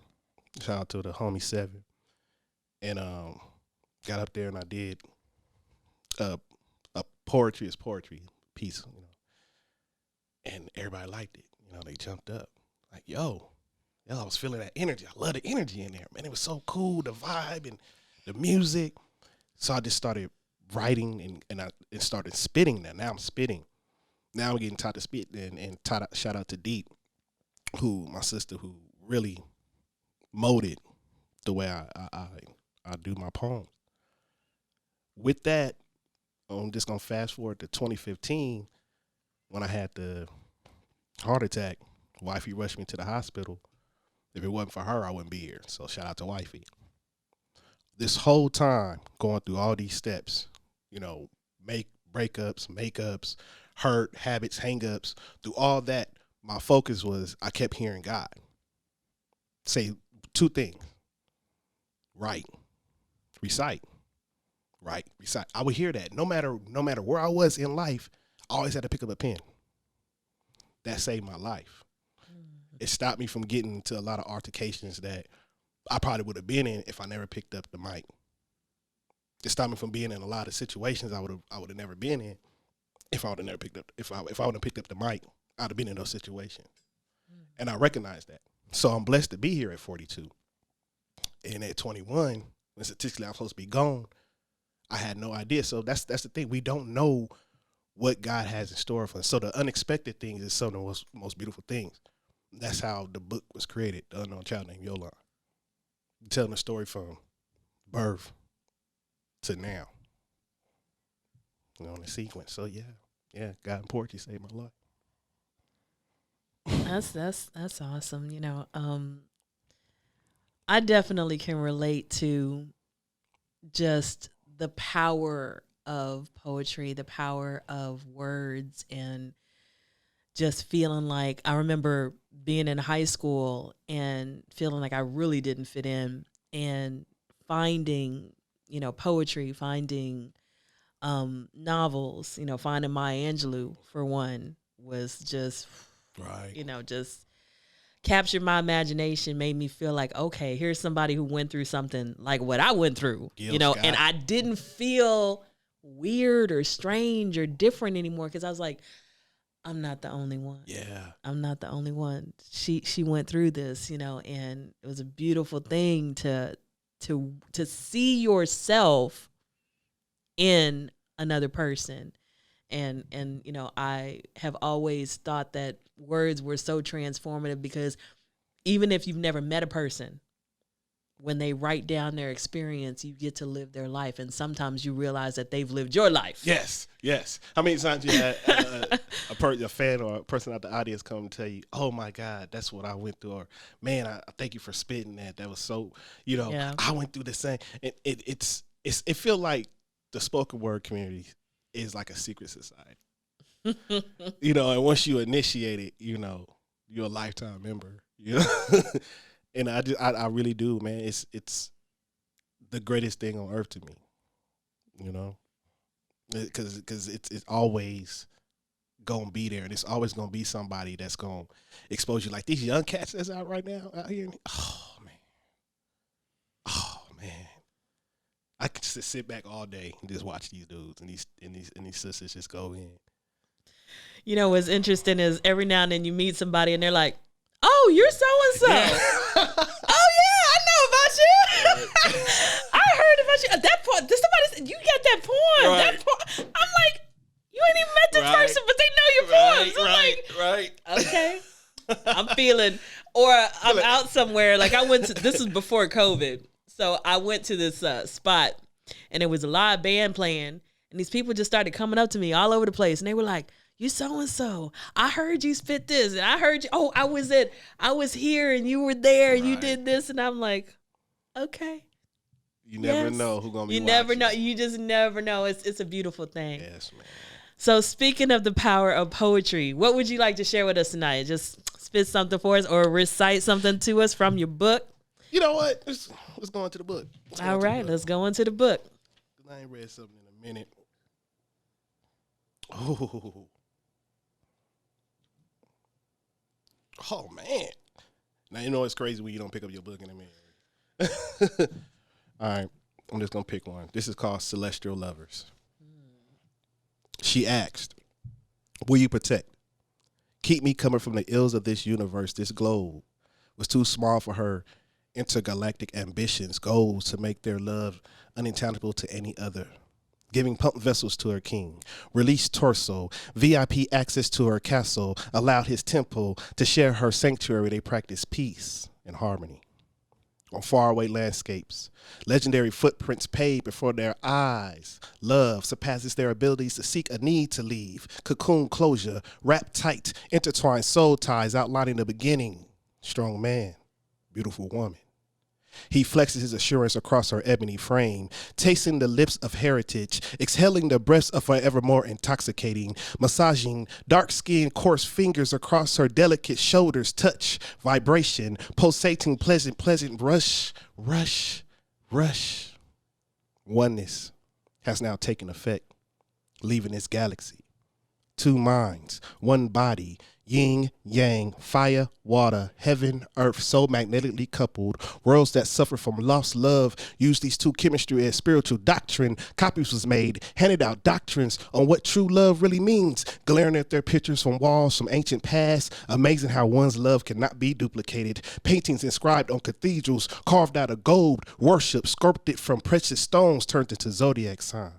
Shout out to the homie Seven. And got up there and I did a poetry is poetry piece, you know. And everybody liked it. You know, they jumped up. Like, yo, I was feeling that energy. I love the energy in there, man. It was so cool, the vibe and the music. So I just started writing and I started spitting now. Now I'm spitting. Now I'm getting taught to spit and shout out to Deep, my sister, who really molded the way I do my poems. With that, I'm just going to fast forward to 2015 when I had the heart attack. Wifey rushed me to the hospital. If it wasn't for her, I wouldn't be here. So shout out to Wifey. This whole time, going through all these steps, you know, breakups, makeups, hurt, habits, hang-ups, through all that, my focus was I kept hearing God say two things. Write, recite. Right, recite. I would hear that. No matter where I was in life, I always had to pick up a pen. That saved my life. It stopped me from getting into a lot of altercations that I probably would have been in if I never picked up the mic. It stopped me from being in a lot of situations I would have never been in if I would have never picked up if I would have picked up the mic. I'd have been in those situations, and I recognize that. So I'm blessed to be here at 42, and at 21, when statistically I'm supposed to be gone, I had no idea. So that's the thing. We don't know what God has in store for us. So the unexpected things is some of the most beautiful things. That's how the book was created, The Unknown Child Named Yolan. Telling the story from birth to now. You know, in the sequence. So yeah, God and poetry saved my life. That's awesome. You know, I definitely can relate to just the power of poetry, the power of words, and just feeling like I remember being in high school and feeling like I really didn't fit in, and finding, you know, poetry, finding novels, you know, finding Maya Angelou for one was just, right, you know, just captured my imagination, made me feel like, okay, here's somebody who went through something like what I went through, you know, and I didn't feel weird or strange or different anymore, because I was like, I'm not the only one. Yeah. I'm not the only one. She went through this, you know, and it was a beautiful thing to see yourself in another person. And you know, I have always thought that words were so transformative, because even if you've never met a person, when they write down their experience, you get to live their life. And sometimes you realize that they've lived your life. Yes. How many times you had a fan or a person out the audience come and tell you, oh my God, that's what I went through. Or, man, I thank you for spitting that. That was so, you know, yeah. I went through the same. It feel like the spoken word community is like a secret society. You know, and once you initiate it, you know, you're a lifetime member, you know. And I really do, man. It's the greatest thing on earth to me, you know, because it's always gonna be there, and it's always gonna be somebody that's gonna expose you. Like these young cats that's out right now out here. Oh man, I could just sit back all day and just watch these dudes and these sisters just go in. You know what's interesting is every now and then you meet somebody and they're like, "Oh, you're so and so." Yeah. Oh yeah, I you got that poem. Right. That poem. I'm like, you ain't even met this person, but they know your poems. I'm like, okay. I'm feeling, or I'm out somewhere. Like I went to, this is before COVID. So I went to this spot and it was a live band playing. And these people just started coming up to me all over the place. And they were like, you so-and-so, I heard you spit this. And I heard you, I was here and you were there and you did this. And I'm like, okay. You never know who's going to be watching. Never know. You just never know. It's a beautiful thing. Yes, man. So speaking of the power of poetry, what would you like to share with us tonight? Just spit something for us or recite something to us from your book. You know what? Let's go into the book. All right, let's go into the book. I ain't read something in a minute. Oh, man. Now, you know it's crazy when you don't pick up your book in a minute. All right, I'm just going to pick one. This is called Celestial Lovers. She asked, will you protect? Keep me coming from the ills of this universe. This globe was too small for her intergalactic ambitions, goals to make their love unintelligible to any other. Giving pump vessels to her king, released torso, VIP access to her castle, allowed his temple to share her sanctuary. They practice peace and harmony. On faraway landscapes, legendary footprints paved before their eyes. Love surpasses their abilities to seek a need to leave. Cocoon closure, wrapped tight, intertwined soul ties outlining the beginning. Strong man, beautiful woman. He flexes his assurance across her ebony frame, tasting the lips of heritage, exhaling the breaths of forevermore intoxicating, massaging dark-skinned, coarse fingers across her delicate shoulders, touch, vibration, pulsating, pleasant rush. Oneness has now taken effect, leaving this galaxy. Two minds, one body, yin, yang, fire, water, heaven, earth, so magnetically coupled. Worlds that suffer from lost love use these two chemistry as spiritual doctrine. Copies was made, handed out doctrines on what true love really means. Glaring at their pictures from walls from ancient past. Amazing how one's love cannot be duplicated. Paintings inscribed on cathedrals, carved out of gold. Worship sculpted from precious stones turned into zodiac signs.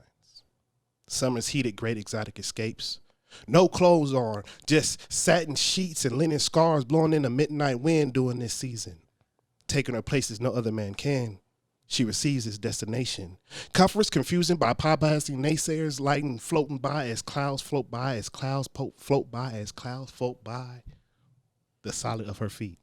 Summer's heated, great exotic escapes. No clothes on, just satin sheets and linen scarves blowing in the midnight wind during this season. Taking her places no other man can. She receives his destination. Comforts confusing by pie-biasing naysayers, lighting floating by as clouds float by, as clouds float by, as clouds float by. The solid of her feet.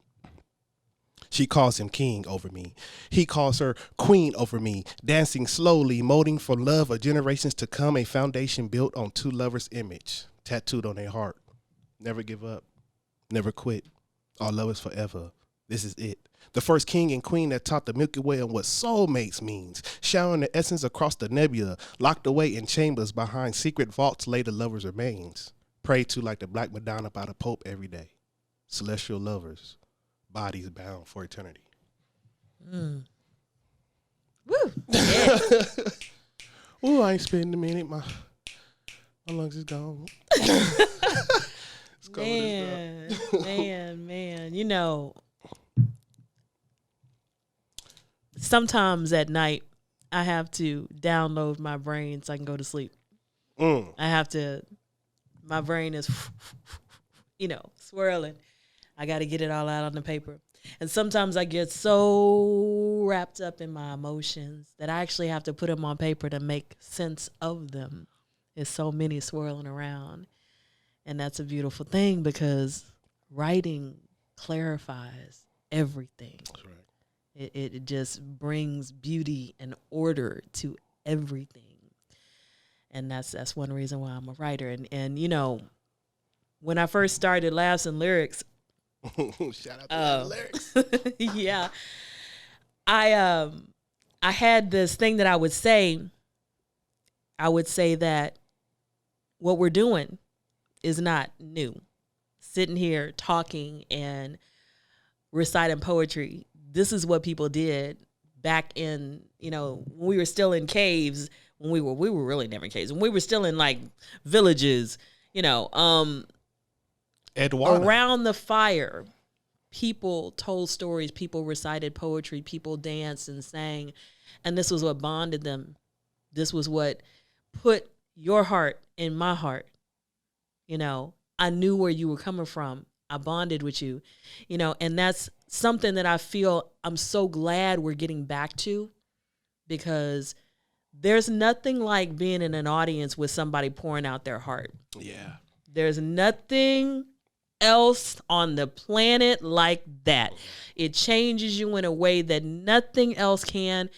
She calls him king over me. He calls her queen over me, dancing slowly, molding for love of generations to come, a foundation built on two lovers' image. Tattooed on their heart. Never give up. Never quit. Our love is forever. This is it. The first king and queen that taught the Milky Way on what soulmates means. Showering the essence across the nebula. Locked away in chambers behind secret vaults lay the lover's remains. Prayed to like the Black Madonna by the Pope every day. Celestial lovers. Bodies bound for eternity. Woo. Yeah. Ooh, I ain't spending a minute. My lungs is gone. It's man. You know, sometimes at night, I have to download my brain so I can go to sleep. I have to, my brain is, swirling. I got to get it all out on the paper. And sometimes I get so wrapped up in my emotions that I actually have to put them on paper to make sense of them. There's so many swirling around. And that's a beautiful thing because writing clarifies everything. That's right. It just brings beauty and order to everything. And that's one reason why I'm a writer. And when I first started Laughs and Lyrics, shout out to the lyrics. Yeah. I had this thing that I would say. I would say that what we're doing is not new. Sitting here talking and reciting poetry. This is what people did back in, when we were still in caves, when we were really never in caves, when we were still in like villages, around the fire, people told stories, people recited poetry, people danced and sang, and this was what bonded them This was what put your heart in my heart. You know, I knew where you were coming from. I bonded with you, you know, and that's something that I feel I'm so glad we're getting back to, because there's nothing like being in an audience with somebody pouring out their heart. Yeah. There's nothing else on the planet like that. It changes you in a way that nothing else can.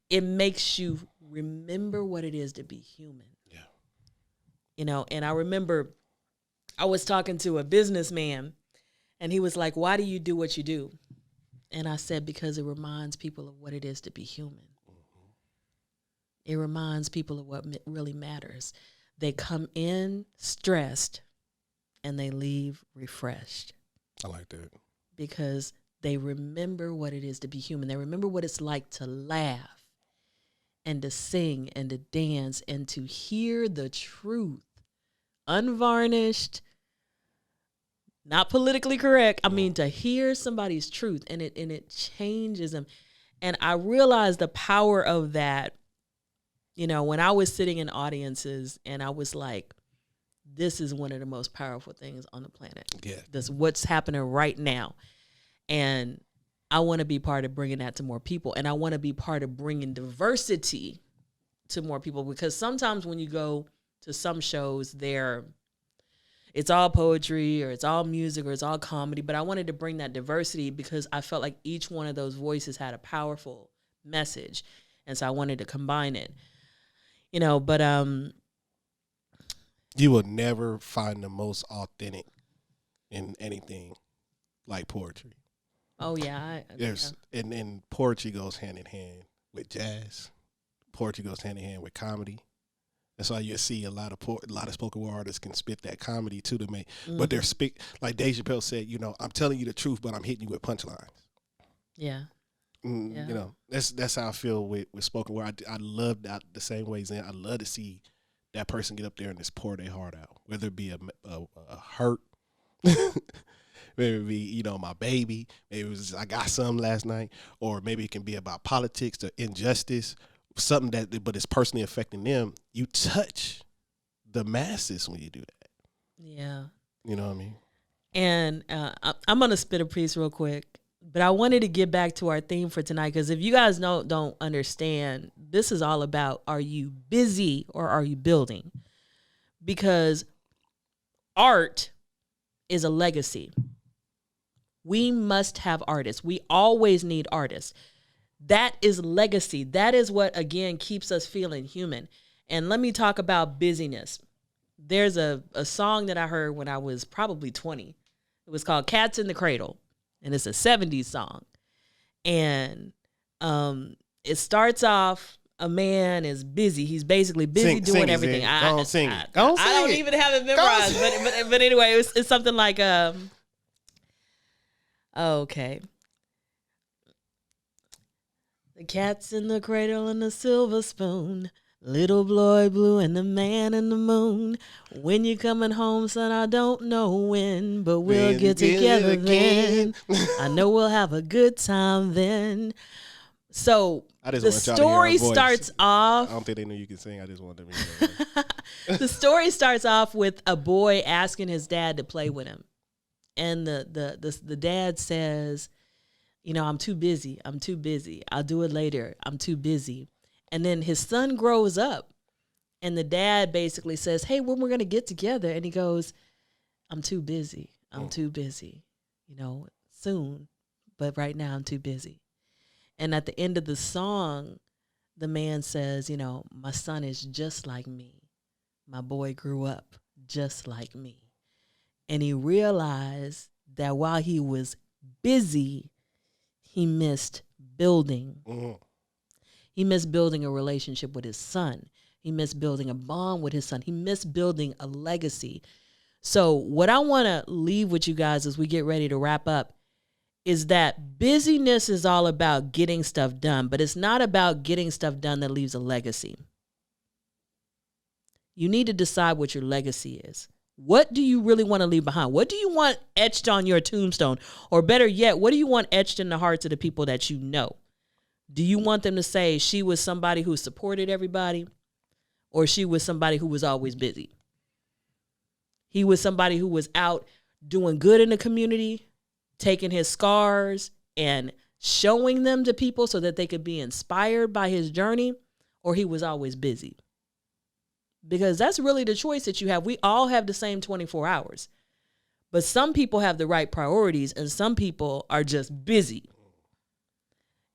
It makes you remember what it is to be human. Yeah. You know, and I remember I was talking to a businessman, and he was like, why do you do what you do? And I said, because it reminds people of what it is to be human. It reminds people of what really matters. They come in stressed and they leave refreshed. I like that. Because they remember what it is to be human. They remember what it's like to laugh and to sing and to dance and to hear the truth, unvarnished, not politically correct. I mean, to hear somebody's truth, and it changes them. And I realized the power of that, you know, when I was sitting in audiences, and I was like, this is one of the most powerful things on the planet. Yeah. That's what's happening right now. And I want to be part of bringing that to more people. And I want to be part of bringing diversity to more people, because sometimes when you go to some shows, it's all poetry, or it's all music, or it's all comedy. But I wanted to bring that diversity because I felt like each one of those voices had a powerful message. And so I wanted to combine it, you know, but, you will never find the most authentic in anything like poetry. oh yeah. And poetry goes hand in hand with jazz. Poetry goes hand in hand with comedy. That's why you see a lot of spoken word artists can spit that comedy too to make, but they're like Dave Chappelle said, you know, I'm telling you the truth, but I'm hitting you with punchlines. Yeah. You know, that's how I feel with spoken word. I love that the same way. Zen, I love to see that person get up there and just pour their heart out, whether it be a hurt, maybe it be, you know, my baby, maybe it was just, I got some last night, or maybe it can be about politics or injustice, something but it's personally affecting them. You touch the masses when you do that. Yeah. You know what I mean? And I'm going to spit a piece real quick, but I wanted to get back to our theme for tonight, because if you guys don't understand, this is all about, are you busy or are you building? Because art is a legacy. We must have artists. We always need artists. That is legacy. That is what, again, keeps us feeling human. And let me talk about busyness. There's a song that I heard when I was probably 20. It was called Cats in the Cradle. And it's a 70s song. And it starts off, a man is busy. He's basically busy doing everything. I don't sing it. I don't even have it memorized. But anyway, it's something like, okay. The cat's in the cradle and the silver spoon. Little boy blue and the man in the moon. When you coming home, son, I don't know when, but we'll get together then. I know we'll have a good time then. So the story starts off. I don't think they know you can sing. I just want them to hear. The story starts off with a boy asking his dad to play with him, and the dad says, you know, I'm too busy. I'm too busy. I'll do it later. I'm too busy. And then his son grows up, and the dad basically says, hey, when we're going to get together? And he goes, I'm too busy. I'm too busy, you know, soon. But right now I'm too busy. And at the end of the song, the man says, you know, my son is just like me. My boy grew up just like me. And he realized that while he was busy, he missed building. Mm-hmm. He missed building a relationship with his son. He missed building a bond with his son. He missed building a legacy. So what I want to leave with you guys as we get ready to wrap up is that busyness is all about getting stuff done, but it's not about getting stuff done that leaves a legacy. You need to decide what your legacy is. What do you really want to leave behind? What do you want etched on your tombstone? Or better yet, what do you want etched in the hearts of the people that you know? Do you want them to say she was somebody who supported everybody? or she was somebody who was always busy. He was somebody who was out doing good in the community, taking his scars and showing them to people so that they could be inspired by his journey, or he was always busy. Because that's really the choice that you have. We all have the same 24 hours. But some people have the right priorities and some people are just busy.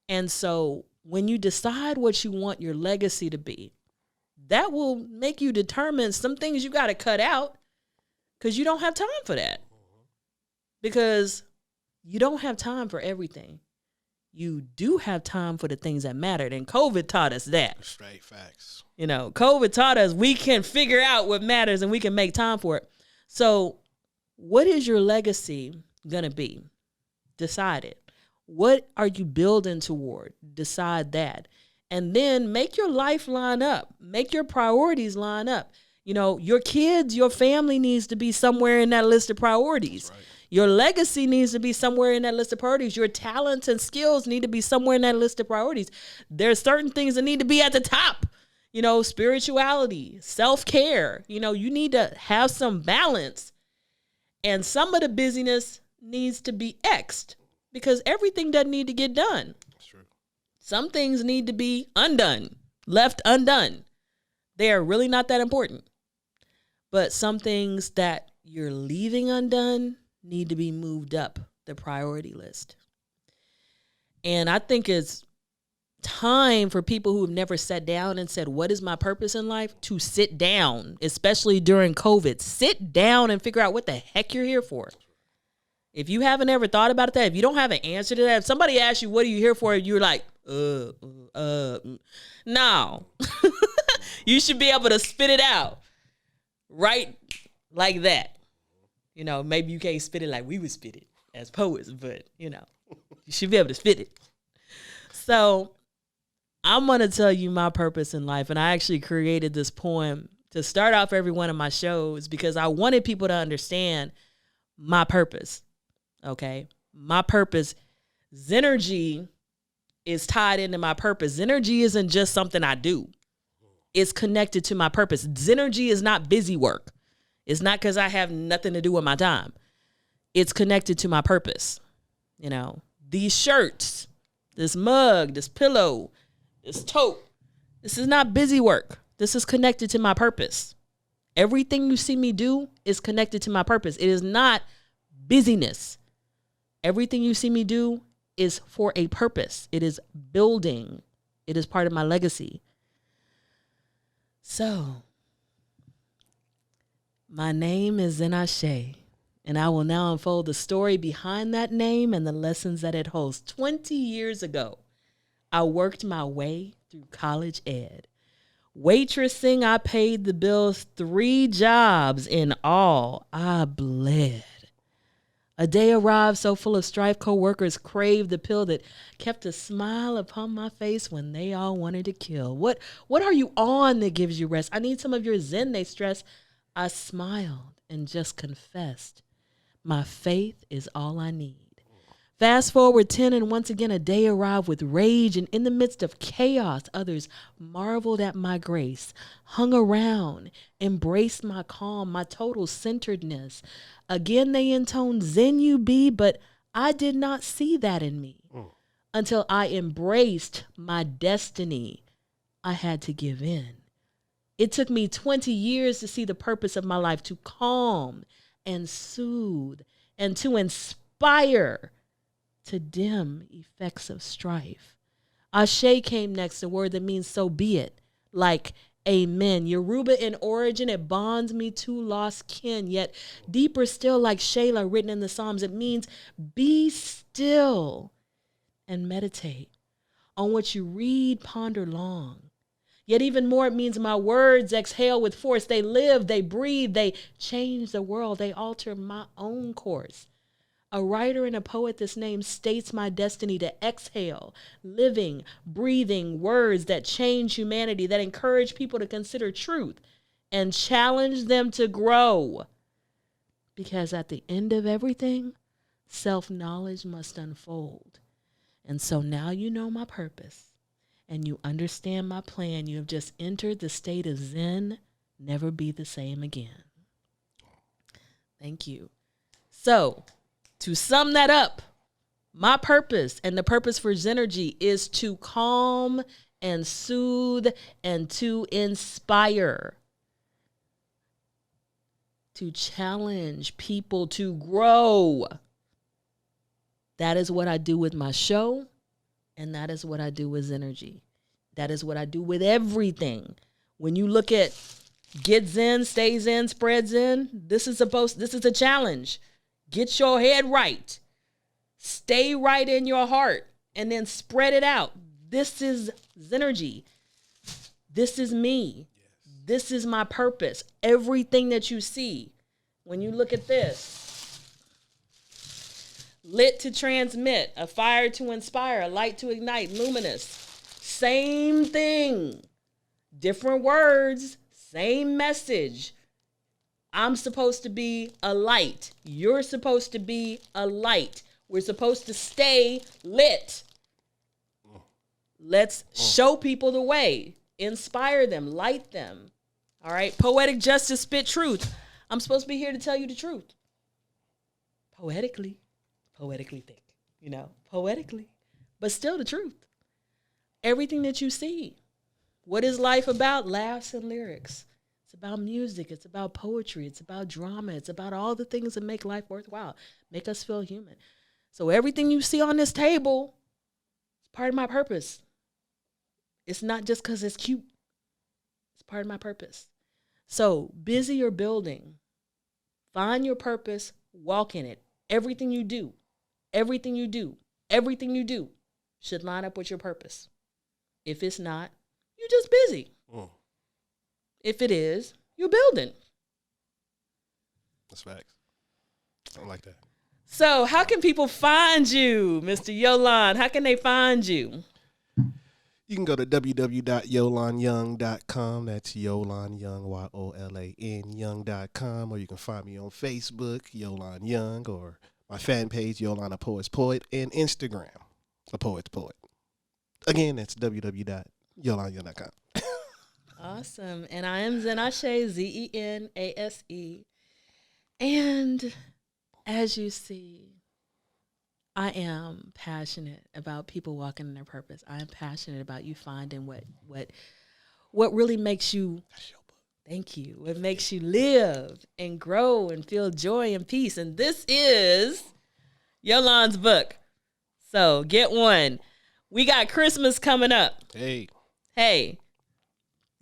And so when you decide what you want your legacy to be, that will make you determine some things you got to cut out because you don't have time for that. Because you don't have time for everything. You do have time for the things that mattered. And COVID taught us that. Straight facts. You know, COVID taught us we can figure out what matters and we can make time for it. So what is your legacy going to be? Decide it. What are you building toward? Decide that. And then make your life line up. Make your priorities line up. You know, your kids, your family needs to be somewhere in that list of priorities. Right. Your legacy needs to be somewhere in that list of priorities. Your talents and skills need to be somewhere in that list of priorities. There's certain things that need to be at the top. You know, spirituality, self-care. You know, you need to have some balance. And some of the busyness needs to be X'd because everything doesn't need to get done. That's true. Some things need to be undone, left undone. They are really not that important. But some things that you're leaving undone need to be moved up the priority list. And I think it's time for people who have never sat down and said, what is my purpose in life? To sit down, especially during COVID. Sit down and figure out what the heck you're here for. If you haven't ever thought about that, if you don't have an answer to that, if somebody asks you, what are you here for? You're like, no. You should be able to spit it out right like that. You know, maybe you can't spit it like we would spit it as poets, but, you know, you should be able to spit it. So I'm going to tell you my purpose in life. And I actually created this poem to start off every one of my shows because I wanted people to understand my purpose. Okay. My purpose. Zennurgy is tied into my purpose. Zennurgy isn't just something I do. It's connected to my purpose. Zennurgy is not busy work. It's not because I have nothing to do with my time. It's connected to my purpose. You know, these shirts, this mug, this pillow, this tote, this is not busy work. This is connected to my purpose. Everything you see me do is connected to my purpose. It is not busyness. Everything you see me do is for a purpose. It is building. It is part of my legacy. So, my name is Zennurgy, and I will now unfold the story behind that name and the lessons that it holds. 20 years ago, I worked my way through college ed. Waitressing, I paid the bills, 3 jobs in all. I bled. A day arrived so full of strife, co-workers craved the pill that kept a smile upon my face when they all wanted to kill. What are you on that gives you rest? I need some of your Zen, they stress. I smiled and just confessed. My faith is all I need. Fast forward 10 and once again a day arrived with rage, and in the midst of chaos, others marveled at my grace, hung around, embraced my calm, my total centeredness. Again, they intoned Zen you be, but I did not see that in me. Until I embraced my destiny, I had to give in. It took me 20 years to see the purpose of my life, to calm and soothe and to inspire, to dim effects of strife. Ashe came next, a word that means so be it, like amen. Yoruba in origin, it bonds me to lost kin, yet deeper still, like Shayla written in the Psalms, it means be still and meditate. On what you read, ponder long. Yet even more, it means my words exhale with force. They live, they breathe, they change the world, they alter my own course. A writer and a poet, this name states my destiny to exhale, living, breathing words that change humanity, that encourage people to consider truth and challenge them to grow. Because at the end of everything, self-knowledge must unfold. And so now you know my purpose. and you understand my plan, you have just entered the state of Zen, never be the same again. Thank you. So, to sum that up, my purpose and the purpose for Zennurgy is to calm and soothe and to inspire, to challenge people to grow. That is what I do with my show, and that is what I do with Zennurgy. That is what I do with everything. When you look at get Zen, stay Zen, spread Zen, this is a challenge. Get your head right. Stay right in your heart and then spread it out. This is Zennurgy. This is me. Yes. This is my purpose. Everything that you see, when you look at this, lit to transmit, a fire to inspire, a light to ignite, luminous. Same thing. Different words, same message. I'm supposed to be a light. You're supposed to be a light. We're supposed to stay lit. Let's show people the way, inspire them, light them. All right. Poetic justice, spit truth. I'm supposed to be here to tell you the truth. Poetically thick, poetically, but still the truth. Everything that you see. What is life about? Laughs and lyrics. It's about music. It's about poetry. It's about drama. It's about all the things that make life worthwhile, make us feel human. So everything you see on this table is part of my purpose. It's not just because it's cute. It's part of my purpose. So busy or building, find your purpose, walk in it. Everything you do should line up with your purpose. If it's not, you're just busy. If it is, you're building. That's facts. I like that. So how can people find you, Mr. Yolan? How can they find you? You can go to www.yolanyoung.com. That's Yolan Young, YOLAN Young.com. Or you can find me on Facebook, Yolan Young, or my fan page, Yolan A Poet's Poet, and Instagram, A Poet's Poet. Again, that's www.yolanyoung.com. Awesome. And I am Zennurgy, Zenase. And as you see, I am passionate about people walking in their purpose. I am passionate about you finding what really makes you, thank you, what makes you live and grow and feel joy and peace. And this is Yolan's book. So get one. We got Christmas coming up. Hey,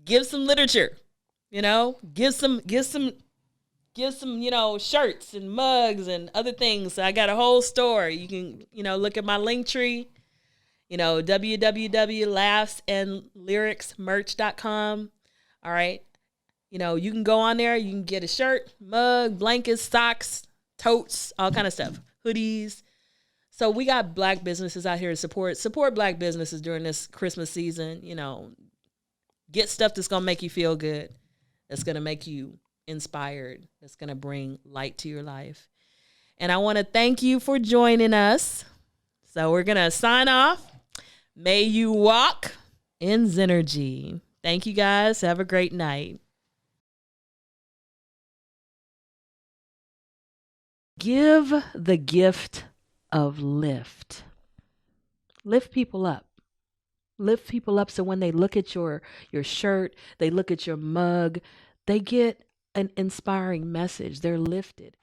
give some literature, give some, shirts and mugs and other things. So I got a whole store. You can, look at my link tree, www.laughsandlyricsmerch.com. All right. You can go on there. You can get a shirt, mug, blankets, socks, totes, all kind of stuff, hoodies. So we got Black businesses out here to support Black businesses during this Christmas season. Get stuff that's going to make you feel good. That's going to make you inspired. That's going to bring light to your life. And I want to thank you for joining us. So we're going to sign off. May you walk in Zennurgy. Thank you guys. Have a great night. Give the gift of lift. Lift people up. Lift people up so when they look at your shirt, they look at your mug, they get an inspiring message. They're lifted.